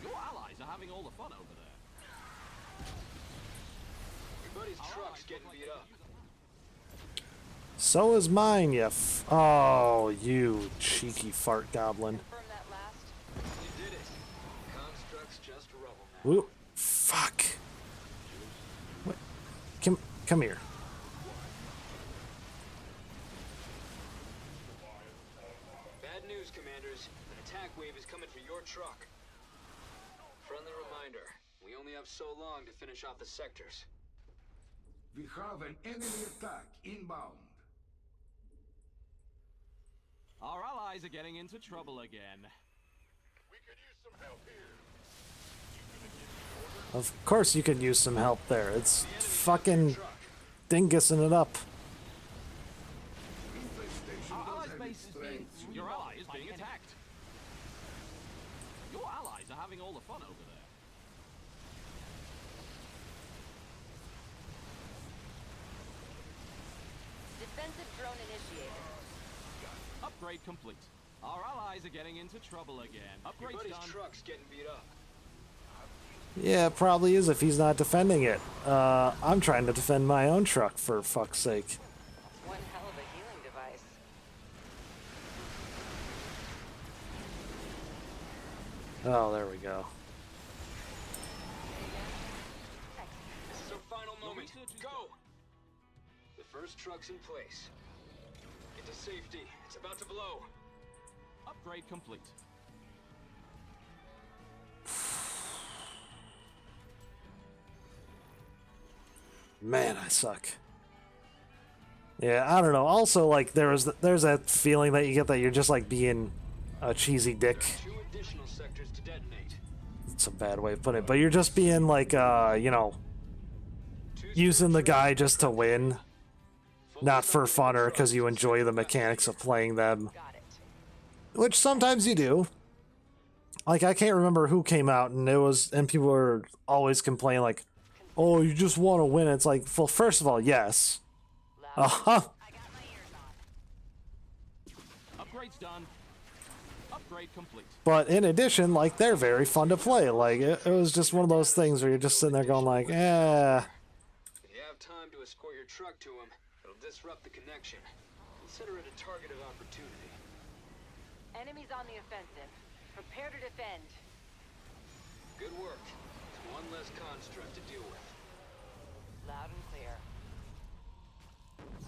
Your allies are having all the fun over there. Your buddy's truck's getting beat up. So is mine, oh, you cheeky fart goblin. Confirm that last. You did it. Construct's just rubble now. Whoop. Fuck. What? Come here. Bad news, commanders. An attack wave is coming for your truck. Friendly reminder, we only have so long to finish off the sectors. We have an enemy attack inbound. Our allies are getting into trouble again. We could use some help here. Of course you could use some help there. It's fucking dingusing it up. Our allies' base is being... Your ally is being attacked. Your allies are having all the fun over there. Defensive drone initiated. Upgrade complete. Our allies are getting into trouble again. Your Upgrade's buddy's done. truck's getting beat up. Yeah, it probably is if he's not defending it. I'm trying to defend my own truck, for fuck's sake. One hell of a healing device. Oh, there we go. This is our final moment. Go! The first truck's in place. Get to safety. It's about to blow. Upgrade complete. Man, I suck. Yeah, I don't know. Also, like, there's that feeling that you get that you're just, like, being a cheesy dick. 2 additional sectors to detonate. It's a bad way of putting it, but you're just being, like, you know, using the guy just to win. Not for fun or because you enjoy the mechanics of playing them. Got it. Which sometimes you do. Like, I can't remember who came out, and people were always complaining, like, oh, you just want to win. It's like, well, first of all, yes. Uh-huh. I got my ears on. Upgrade's done. Upgrade complete. But in addition, like, they're very fun to play. Like, it was just one of those things where you're just sitting there going like, eh. If you have time to escort your truck to him, it'll disrupt the connection. Consider it a target of opportunity. Enemies on the offensive. Prepare to defend. Good work. It's one less construct to deal with. Loud and clear.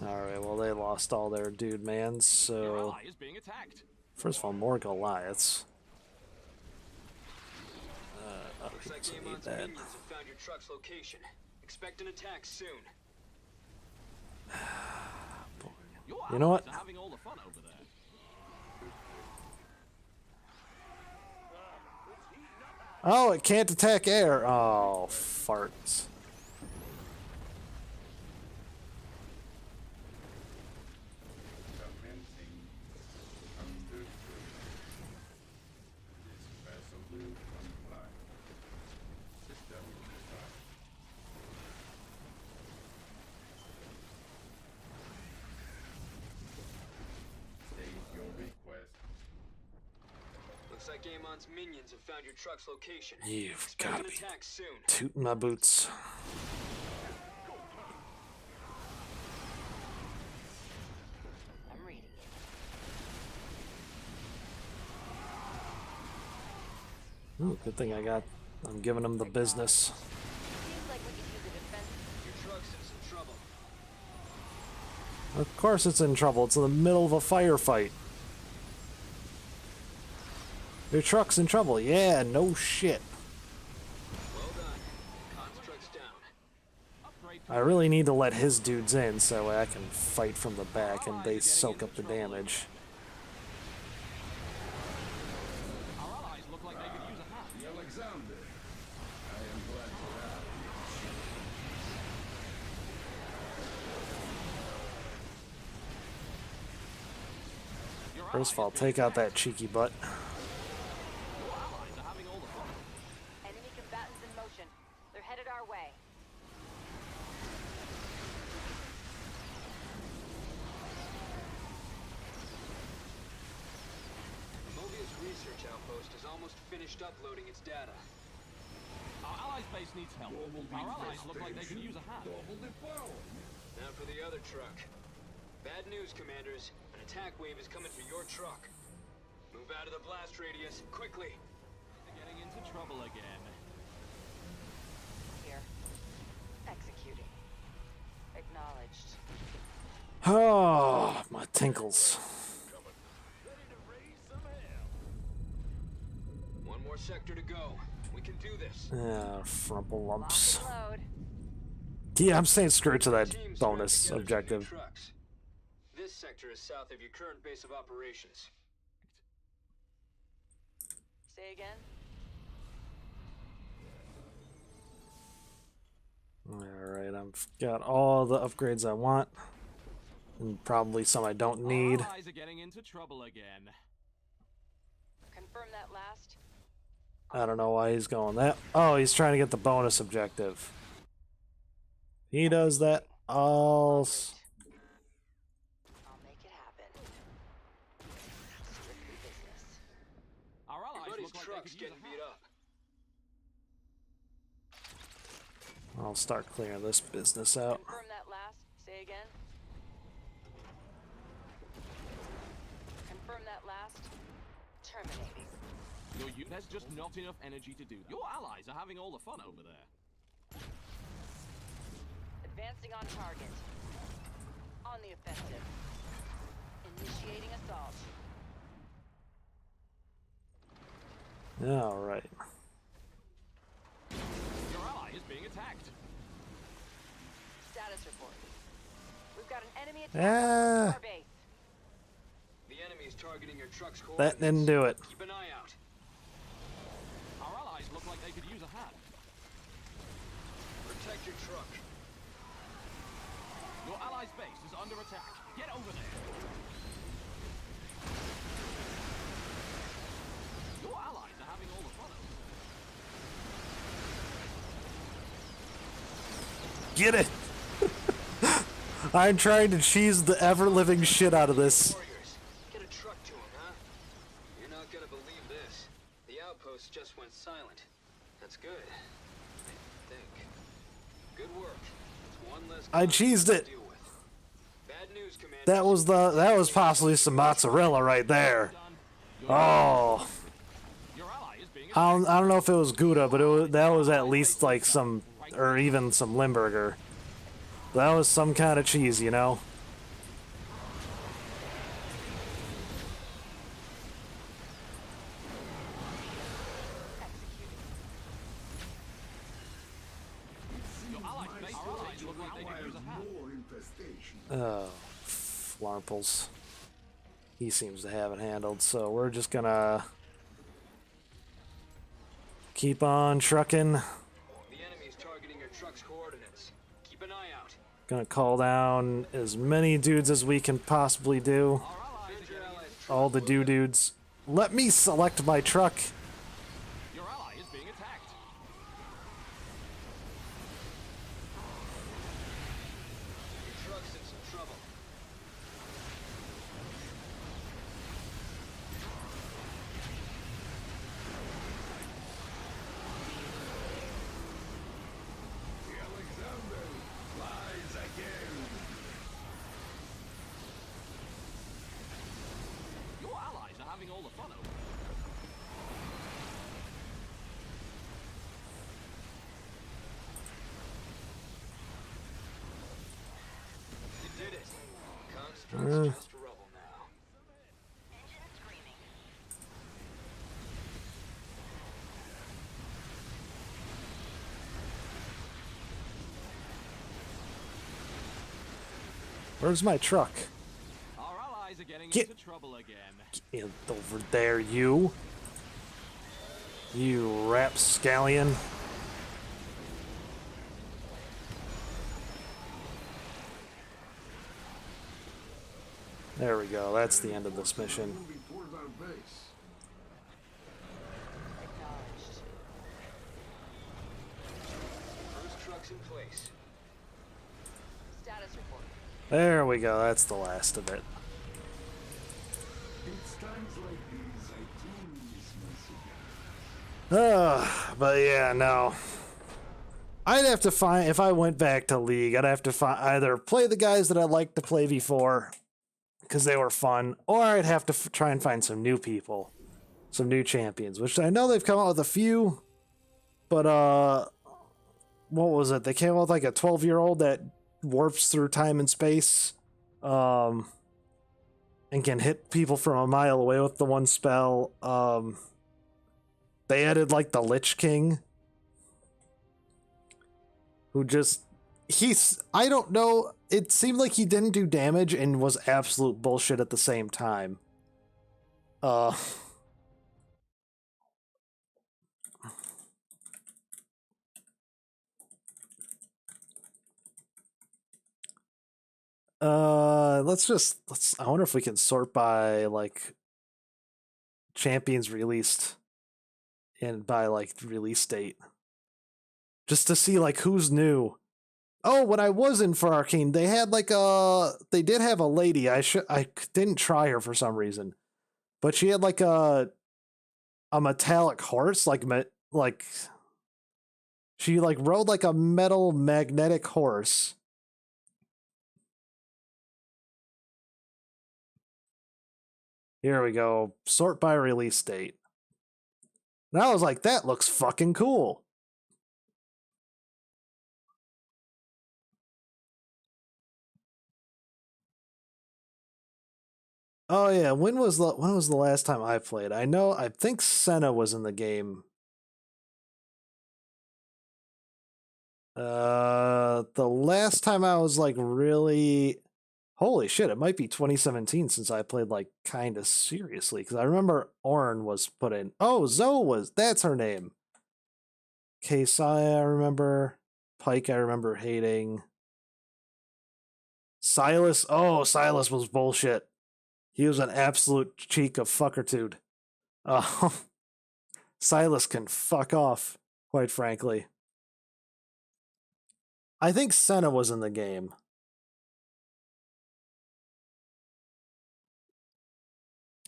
Alright, well, they lost all their dude mans, Your so... ally is being attacked. First of all, more Goliaths. Looks like so Amon's need that. minions have found your truck's location. Expect an attack soon. Your You know what? allies are having all the fun over there. Oh, it can't attack air. Oh, farts. Commencing understood. This vessel will comply. System design. State your request. Looks like Attack Amon's minions have found your truck's location. You've Expect gotta an be attack soon. tooting my boots. I'm reading it. Ooh, good thing I'm giving him the business. Seems like we could use a defense. Your truck's in some trouble. Of course it's in trouble. It's in the middle of a firefight. Your truck's in trouble. Yeah, no shit. Well done. Construct's down. I really need to let his dudes in so I can fight from the back and they soak up the damage. Our allies look like they could use a hand. Alexander, I am glad to have you. First of all, take out that cheeky butt. Your allies are having all the fun. Enemy combatants in motion. They're headed our way. Mobius research outpost is almost finished uploading its data. Our allies' base needs help. Our allies look like they could use a hand. Double the power. Now for the other truck. Bad news, commanders. An attack wave is coming for your truck. Move out of the blast radius, quickly. They're getting into trouble again. Here. Executing. Acknowledged. Oh, my tinkles. One more sector to go. We can do this. Ah, frumple lumps. Lock and load. Yeah, I'm saying screw to that Teams bonus surround together to objective. your trucks. This sector is south of your current base of operations. Say again. Alright, I've got all the upgrades I want. And probably some I don't need. Our allies are getting into trouble again. Confirm that last. I don't know why he's going that. Oh, he's trying to get the bonus objective. He does that. I'll make it happen. Strictly business. Our Your allies buddy's look like truck's they could use getting a hand. beat up. I'll start clearing this business out. Confirm that last. Say again. Confirm that last. Terminating. There's just not enough energy to do. Your allies are having all the fun over there. Advancing on target. On the offensive. Initiating assault. Alright. Your ally is being attacked. Status report. We've got an enemy attack Ah. on our base. The enemy is targeting your truck's That coordinates. didn't do it. Keep an eye out. Our allies look like they could use a hand. Protect your truck. Your allies' base is under attack. Get over there. Your allies are having all the fun. Get it! I'm trying to cheese the ever-living shit out of this. Warriors, get a truck to him, huh? You're not gonna believe this. The outpost just went silent. That's good. I think. Good work. It's one less I cheesed it. to deal with. Bad news, Commander. That was possibly some mozzarella right there. Oh, Your ally is being I don't know if it was Gouda, but that was at least like some, or even some Limburger. That was some kind of cheese, you know. Your allies' base look like they could use a hand. More infestation. Oh, flarples. He seems to have it handled, so we're just gonna keep on trucking. The enemy is targeting your truck's coordinates. Keep an eye out. Gonna call down as many dudes as we can possibly do. Our allies are Your getting... allies' All the dudes. Let me select my truck. Your ally is being attacked. Your truck's in some trouble. Just rubble now. Where's my truck? Our allies are getting Get- into trouble again. Get over there, you. You rapscallion. There we go. That's the end of this mission. Moving towards our base. Cruise trucks in place. Status report. There we go. That's the last of it. It's times like these I do miss my cigars. But yeah, no. I'd have to find, if I went back to League, I'd have to find, either play the guys that I liked to play before, because they were fun, or I'd have to try and find some new people, some new champions, which I know they've come out with a few, but, what was it? They came out with like a 12-year-old that warps through time and space, and can hit people from a mile away with the one spell. They added like the Lich King, who just, I don't know, it seemed like he didn't do damage and was absolute bullshit at the same time. I wonder if we can sort by, like, champions released and by, like, release date. Just to see, like, who's new. Oh, when I was in for Arcane, they had, like, they did have a lady. I didn't try her for some reason. But she had, like, a metallic horse, she, like, rode, like, a metal magnetic horse. Here we go. Sort by release date. And I was like, that looks fucking cool. Oh yeah, when was the last time I played? I think Senna was in the game. The last time I was like really, holy shit, it might be 2017 since I played like kind of seriously, because I remember Ornn was put in. Oh, Zoe that's her name. Kasai, I remember. Pike, I remember hating. Silas, Silas was bullshit. He was an absolute cheek of fuckertude. Silas can fuck off, quite frankly. I think Senna was in the game.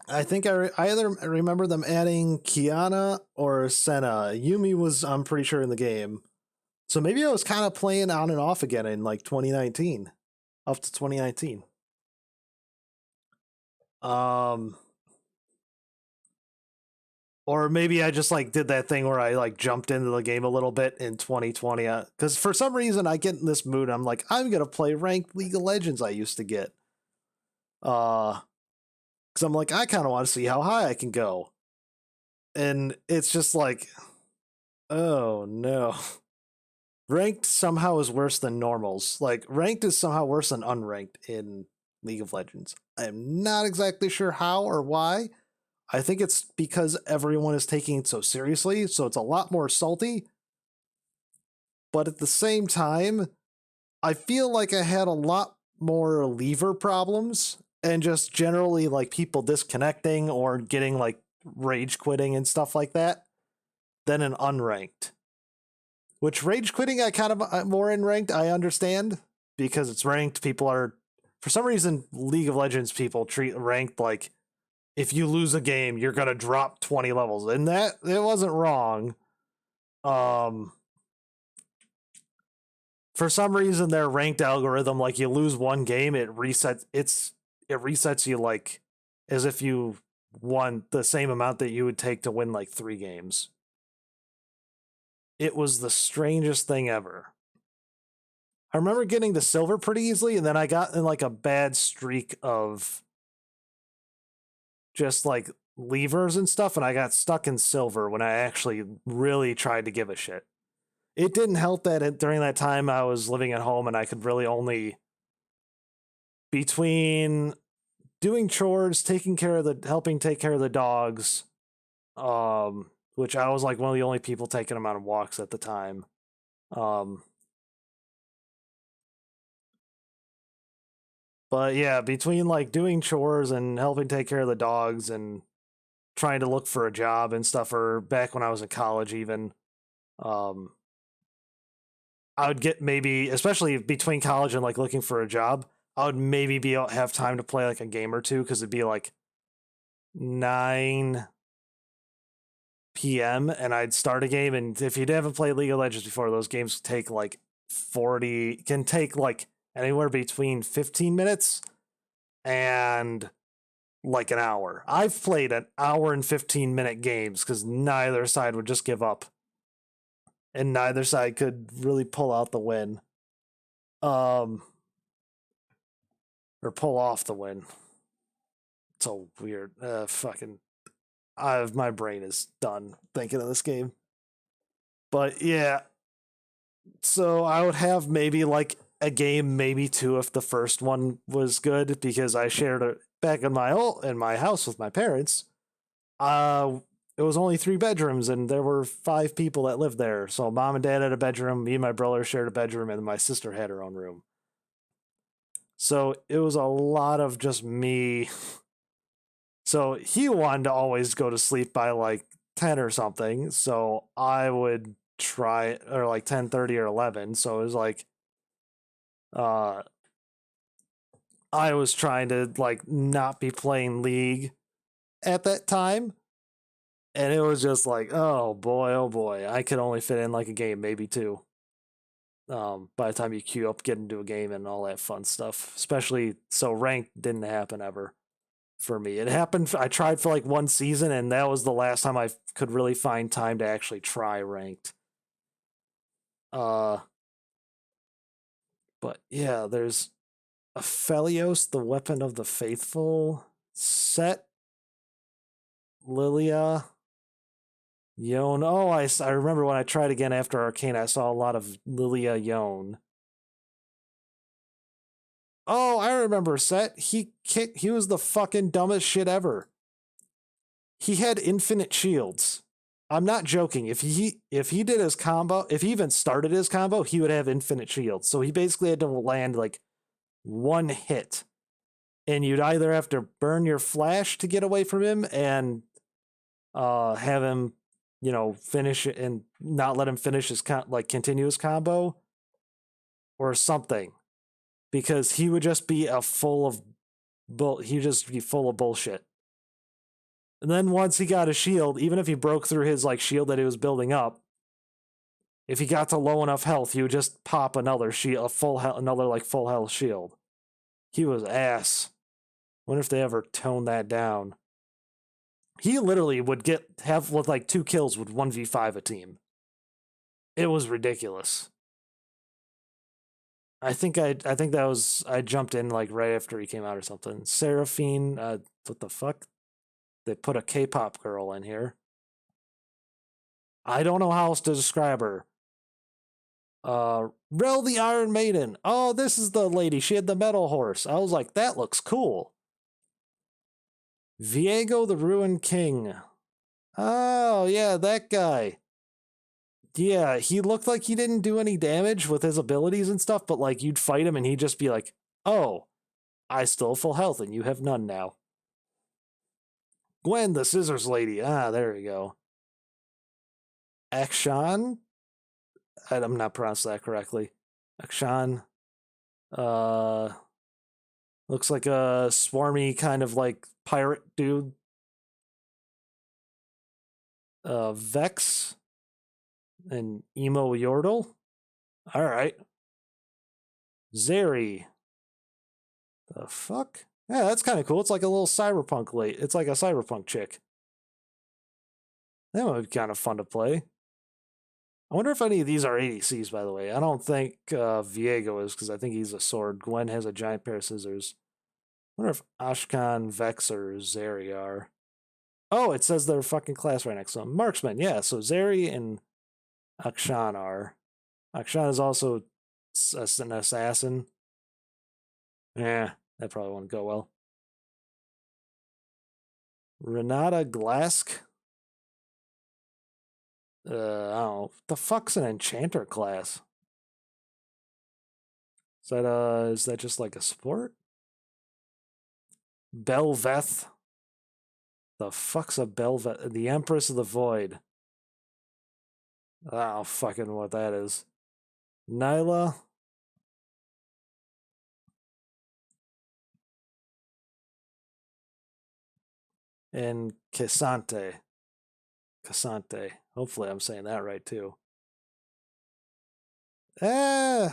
I think I either remember them adding Kiana or Senna. Yumi was, I'm pretty sure, in the game. So maybe I was kind of playing on and off again in like 2019. Up to 2019. Or maybe I just like did that thing where I like jumped into the game a little bit in 2020. Because for some reason I get in this mood. I'm like, I'm going to play ranked League of Legends I used to get. Because I'm like, I kind of want to see how high I can go. And it's just like, oh no. Ranked somehow is worse than normals. Like, ranked is somehow worse than unranked in League of Legends. I'm not exactly sure how or why. I think it's because everyone is taking it so seriously, so it's a lot more salty. But at the same time, I feel like I had a lot more lever problems and just generally like people disconnecting or getting like rage quitting and stuff like that than an unranked. Which rage quitting I kind of more in ranked, I understand, because it's ranked. People are, for some reason, League of Legends people treat ranked like if you lose a game, you're gonna drop 20 levels. And that it wasn't wrong. For some reason their ranked algorithm, like you lose one game, it resets you like as if you won the same amount that you would take to win like 3 games. It was the strangest thing ever. I remember getting to silver pretty easily, and then I got in like a bad streak of just like levers and stuff, and I got stuck in silver when I actually really tried to give a shit. It didn't help that during that time I was living at home and I could really only, between doing chores, helping take care of the dogs, which I was like one of the only people taking them on walks at the time. But yeah, between like doing chores and helping take care of the dogs and trying to look for a job and stuff, or back when I was in college even, I would get maybe, especially between college and like looking for a job, I would maybe have time to play like a game or two, because it'd be like 9 p.m. and I'd start a game, and if you haven't played League of Legends before, those games take like can take like anywhere between 15 minutes and like an hour. I've played an hour and 15-minute games because neither side would just give up. And neither side could really pull out the win. Or pull off the win. It's so weird. My brain is done thinking of this game. But yeah. So I would have maybe like a game, maybe two if the first one was good, because I shared it back in my house with my parents. It was only 3 bedrooms and there were 5 people that lived there. So mom and dad had a bedroom, me and my brother shared a bedroom, and my sister had her own room. So it was a lot of just me. So he wanted to always go to sleep by like 10 or something. So I would try, or like 10:30 or 11. So it was like, I was trying to like not be playing League at that time. And it was just like, oh boy, I could only fit in like a game, maybe 2. By the time you queue up, get into a game and all that fun stuff. Especially, so ranked didn't happen ever for me. It happened, I tried for like 1 season, and that was the last time I could really find time to actually try ranked. But yeah, there's Aphelios, the Weapon of the Faithful, Set, Lilia, Yone. Oh, I remember when I tried again after Arcane, I saw a lot of Lilia Yone. Oh, I remember Set. He was the fucking dumbest shit ever. He had infinite shields. I'm not joking. If he did his combo, if he even started his combo, he would have infinite shields. So he basically had to land like 1 hit. And you'd either have to burn your flash to get away from him and have him, finish it and not let him finish his continuous combo or something, because he would just be full of bullshit. And then once he got a shield, even if he broke through his like shield that he was building up, if he got to low enough health, he would just pop another shield, another like full health shield. He was ass. Wonder if they ever toned that down. He literally would have with like 2 kills with 1v5 a team. It was ridiculous. I think I jumped in like right after he came out or something. Seraphine, what the fuck? They put a K-pop girl in here. I don't know how else to describe her. Rel the Iron Maiden. Oh, this is the lady. She had the metal horse. I was like, that looks cool. Viego the Ruined King. Oh, yeah, that guy. Yeah, he looked like he didn't do any damage with his abilities and stuff, but like you'd fight him and he'd just be like, oh, I still have full health and you have none now. Gwen, the Scissors Lady. Ah, there we go. Akshan? I'm not pronouncing that correctly. Akshan. Looks like a swarmy kind of like pirate dude. Vex. And Emo Yordle. Alright. Zeri. The fuck? Yeah, that's kind of cool. It's like a little cyberpunk It's like a cyberpunk chick. That would be kind of fun to play. I wonder if any of these are ADCs, by the way. I don't think Viego is, because I think he's a sword. Gwen has a giant pair of scissors. I wonder if Ashkan, Vex, or Zeri are. Oh, it says their fucking class right next to them. Marksman, yeah. So Zeri and Akshan are. Akshan is also an assassin. Yeah, that probably wouldn't go well. Renata Glask. I don't know. What the fuck's an enchanter class? Is that just like a support? Belveth. The fuck's a Belveth? The Empress of the Void. I don't know fucking what that is. Nyla. And Cassante. Cassante. Hopefully I'm saying that right too. Cassante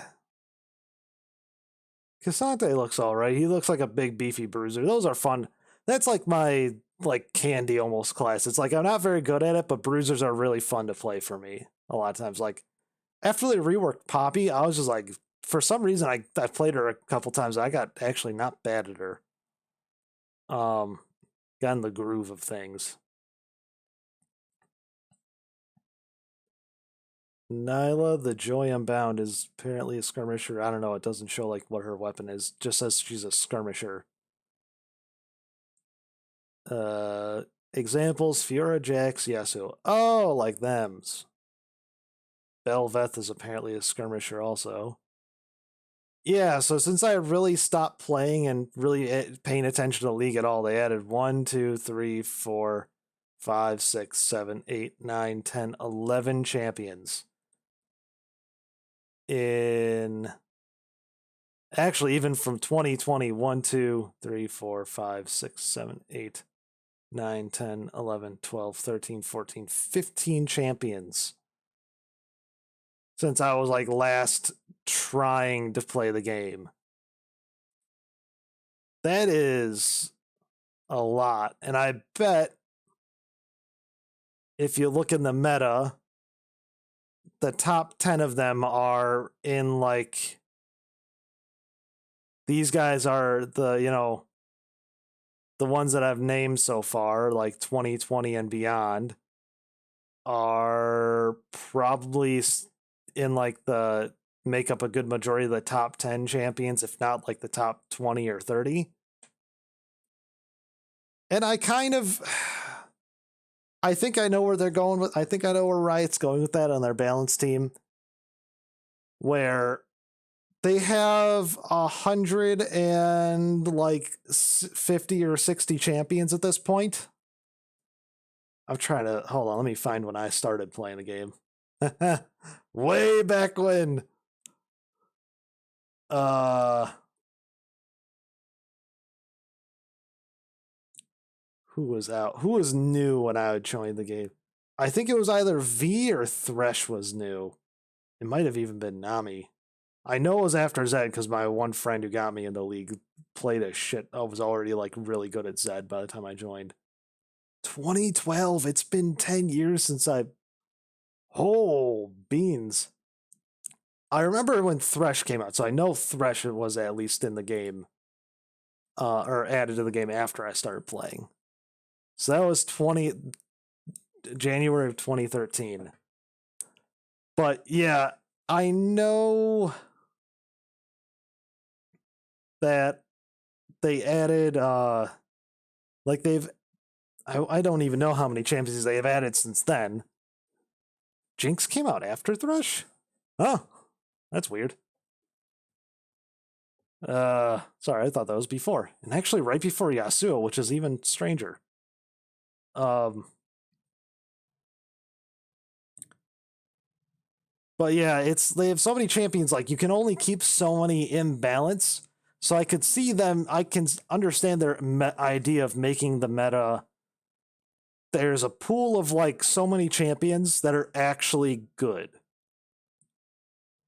looks alright. He looks like a big beefy bruiser. Those are fun. That's like my candy almost class. It's like I'm not very good at it, but bruisers are really fun to play for me. A lot of times. Like after they reworked Poppy, I was just like, for some reason I played her a couple times. I got actually not bad at her. Got in the groove of things. Nyla, the Joy Unbound, is apparently a skirmisher. I don't know. It doesn't show like what her weapon is. Just says she's a skirmisher. Examples: Fiora, Jax, Yasuo. Oh, like them's. Belveth is apparently a skirmisher also. Yeah, so since I really stopped playing and really paying attention to the league at all, they added 1, 2, 3, 4, 5, 6, 7, 8, 9, 10, 11 champions. Actually, even from 2020, 1, 2, 3, 4, 5, 6, 7, 8, 9, 10, 11, 12, 13, 14, 15 champions. Since I was like last trying to play the game. That is a lot. And I bet if you look in the meta, the top 10 of them are in like, these guys are the ones that I've named so far, like 2020 and beyond, are probably in like the make up a good majority of the top 10 champions, if not like the top 20 or 30. And I think I know where they're going with. I think I know where Riot's going with that on their balance team, where they have 150 or 60 champions at this point. I'm trying to hold on. Let me find when I started playing the game. Way back when. Who was out? Who was new when I joined the game? I think it was either V or Thresh was new. It might have even been Nami. I know it was after Zed because my one friend who got me in the league played a shit. I was already like really good at Zed by the time I joined. 2012. It's been 10 years since Oh, beans. I remember when Thresh came out, so I know Thresh was at least in the game, or added to the game after I started playing. So that was January of 2013. But yeah, I know that they added like I don't even know how many champions they've added since then. Jinx came out after Thresh? Oh, that's weird. Sorry, I thought that was before. And actually right before Yasuo, which is even stranger. But yeah, they have so many champions, like you can only keep so many in balance. So I can understand their idea of making the meta. There's a pool of like so many champions that are actually good.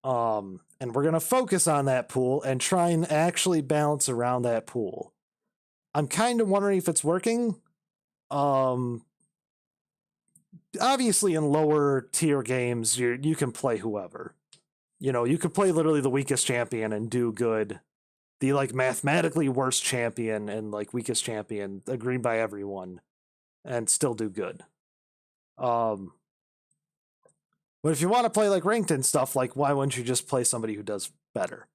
And we're going to focus on that pool and try and actually balance around that pool. I'm kind of wondering if it's working. obviously in lower tier games, you can play whoever. You could play literally the weakest champion and do good. The like mathematically worst champion and like weakest champion agreed by everyone and still do good. But if you want to play like ranked and stuff, like why wouldn't you just play somebody who does better?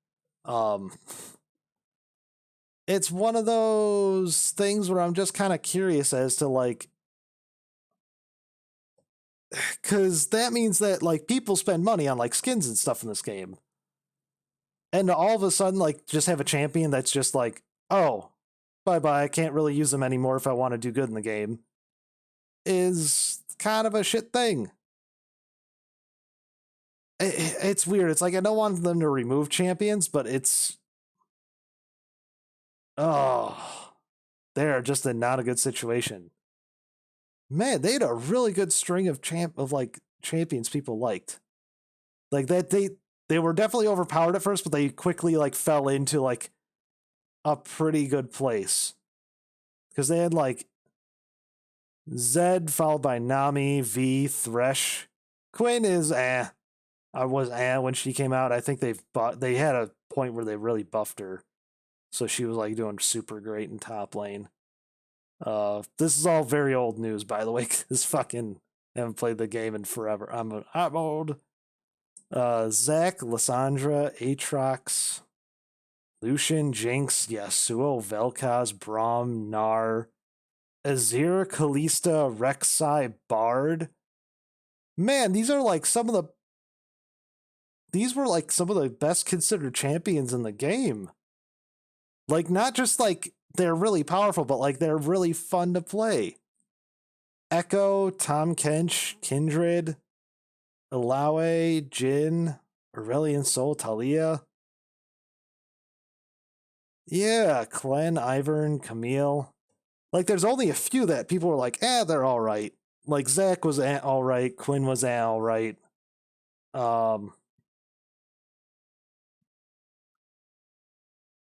It's one of those things where I'm just kind of curious as to like, because that means that like people spend money on like skins and stuff in this game, and to all of a sudden like just have a champion that's just like, oh, bye bye, I can't really use them anymore if I want to do good in the game, is kind of a shit thing. It's weird. It's like I don't want them to remove champions, but it's they're just in not a good situation. Man, they had a really good string of like champions people liked. Like that they were definitely overpowered at first, but they quickly like fell into like a pretty good place. Because they had like Zed followed by Nami, V, Thresh. Quinn is I was when she came out. I think they had a point where they really buffed her. So she was like doing super great in top lane. This is all very old news, by the way, because fucking haven't played the game in forever. I'm old. Zac, Lissandra, Aatrox, Lucian, Jinx, Yasuo, Vel'Koz, Braum, Gnar, Azir, Kalista, Rek'Sai, Bard. Man, these were like some of the best considered champions in the game. Like, not just like they're really powerful, but like they're really fun to play. Echo, Tahm Kench, Kindred, Illaoi, Jhin, Aurelion Sol, Talia. Yeah, Glenn, Ivern, Camille. Like, there's only a few that people were like, they're all right. Like, Zac was all right. Quinn was all right.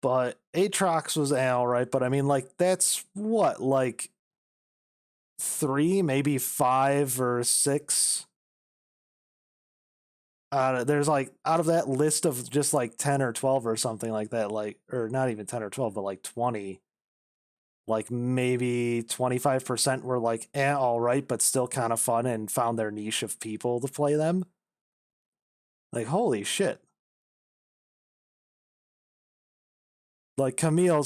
But Aatrox was all right. But I mean, like, that's what, like 3, maybe 5 or 6. There's like out of that list of just like 10 or 12 or something like that, like, or not even 10 or 12, but like 20. Like maybe 25% were like, all right, but still kind of fun and found their niche of people to play them. Like, holy shit. Like Camille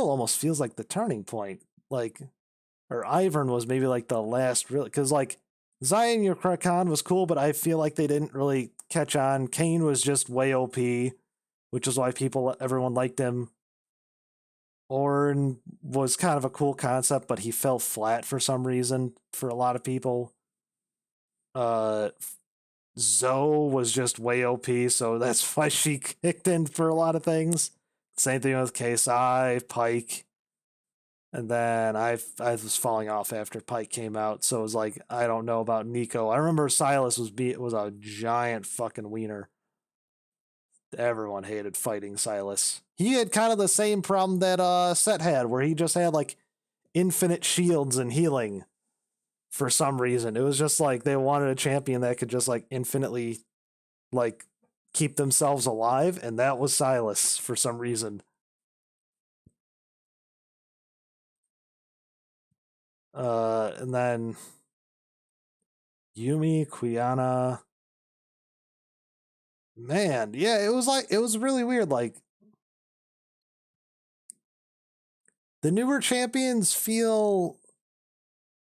almost feels like the turning point. Like, or Ivern was maybe like the last really, because like Zion Khan was cool, but I feel like they didn't really catch on. Kane was just way OP, which is why everyone liked him. Ornn was kind of a cool concept, but he fell flat for some reason for a lot of people. Zoe was just way OP, so that's why she kicked in for a lot of things. Same thing with KSI, Pike. And then I was falling off after Pike came out, so it was like, I don't know about Nico. I remember Silas was a giant fucking wiener. Everyone hated fighting Silas. He had kind of the same problem that Set had, where he just had like infinite shields and healing for some reason. It was just like they wanted a champion that could just like infinitely like keep themselves alive, and that was Silas for some reason. And then Yumi, Quiana. Man, yeah, it was really weird. Like, the newer champions feel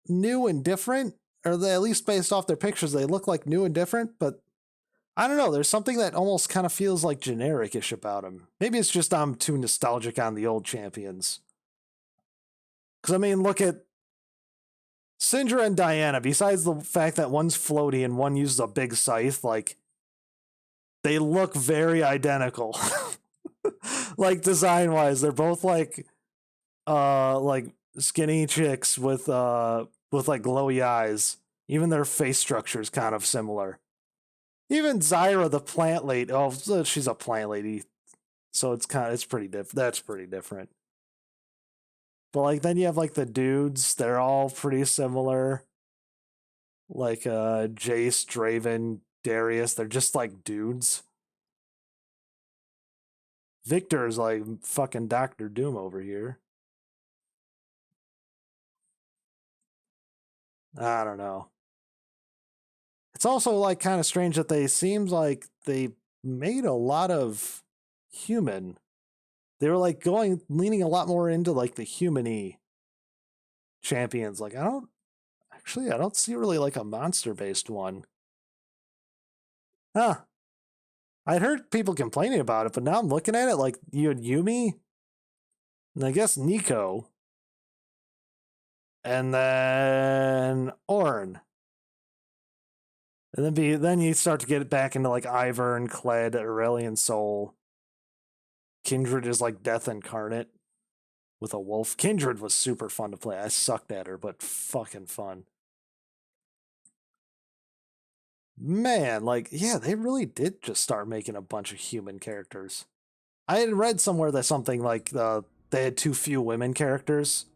new and different, or at least based off their pictures, they look like new and different, but I don't know, there's something that almost kind of feels like generic-ish about them. Maybe it's just I'm too nostalgic on the old champions. Because, I mean, look at Syndra and Diana, besides the fact that one's floaty and one uses a big scythe, like, they look very identical. Like, design-wise, they're both like skinny chicks with like glowy eyes. Even their face structure is kind of similar. Even Zyra, the plant lady, she's a plant lady, so it's pretty different. That's pretty different. But like then you have like the dudes, they're all pretty similar. like Jace, Draven, Darius. They're just like dudes. Victor's like fucking Doctor Doom over here. I don't know. It's also like kind of strange that they seems like they made a lot of human. They were like leaning a lot more into like the human-y champions. Like I don't see really like a monster-based one. Huh. I'd heard people complaining about it, but now I'm looking at it like you had Yumi, and I guess Nico, and then Ornn. And then you start to get back into like Ivern, Kled, Aurelion Sol. Kindred is like Death Incarnate with a wolf. Kindred was super fun to play. I sucked at her, but fucking fun. Man, like, yeah, they really did just start making a bunch of human characters. I had read somewhere that something like they had too few women characters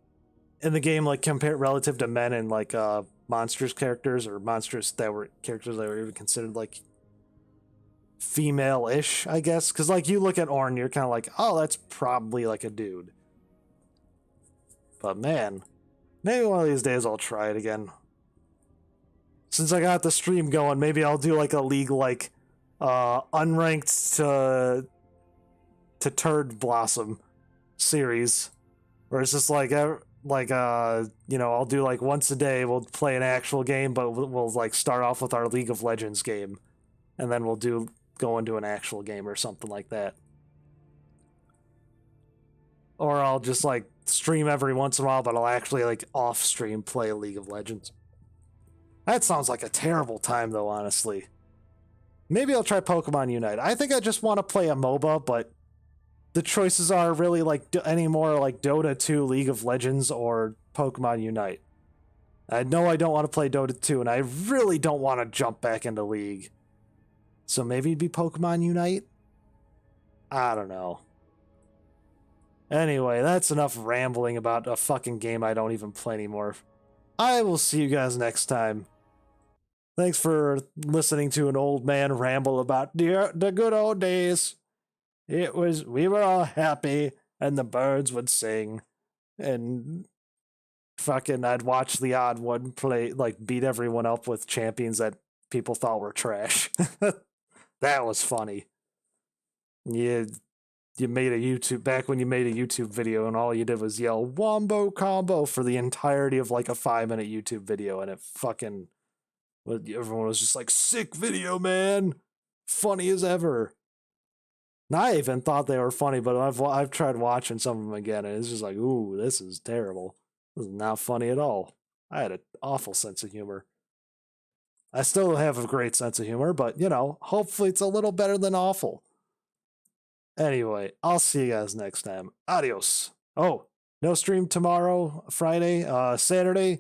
in the game, like compared relative to men and like monsters characters or monsters that were characters that were even considered like female-ish, I guess. Because like you look at Ornn, you're kind of like, oh, that's probably like a dude. But man, maybe one of these days I'll try it again. Since I got the stream going, maybe I'll do like a league like unranked to Turd Blossom series, where it's just like I'll do like once a day we'll play an actual game, but we'll like start off with our League of Legends game, and then we'll go into an actual game or something like that. Or I'll just like stream every once in a while, but I'll actually like off stream play League of Legends. That sounds like a terrible time though, honestly. Maybe I'll try Pokemon Unite. I think I just want to play a MOBA, but the choices are really like anymore like Dota 2, League of Legends, or Pokemon Unite. I know I don't want to play Dota 2, and I really don't want to jump back into League. So maybe it'd be Pokemon Unite? I don't know. Anyway, that's enough rambling about a fucking game I don't even play anymore. I will see you guys next time. Thanks for listening to an old man ramble about the good old days. We were all happy, and the birds would sing, and fucking I'd watch the odd one play, like beat everyone up with champions that people thought were trash. That was funny. You made a YouTube, back when you made a YouTube video and all you did was yell wombo combo for the entirety of like a 5-minute YouTube video, and it fucking, everyone was just like, sick video, man, funny as ever. And I even thought they were funny, but I've tried watching some of them again, and it's just like, ooh, this is terrible. This is not funny at all. I had an awful sense of humor. I still have a great sense of humor, but, you know, hopefully it's a little better than awful. Anyway, I'll see you guys next time. Adios. Oh, no stream tomorrow, Friday, Saturday.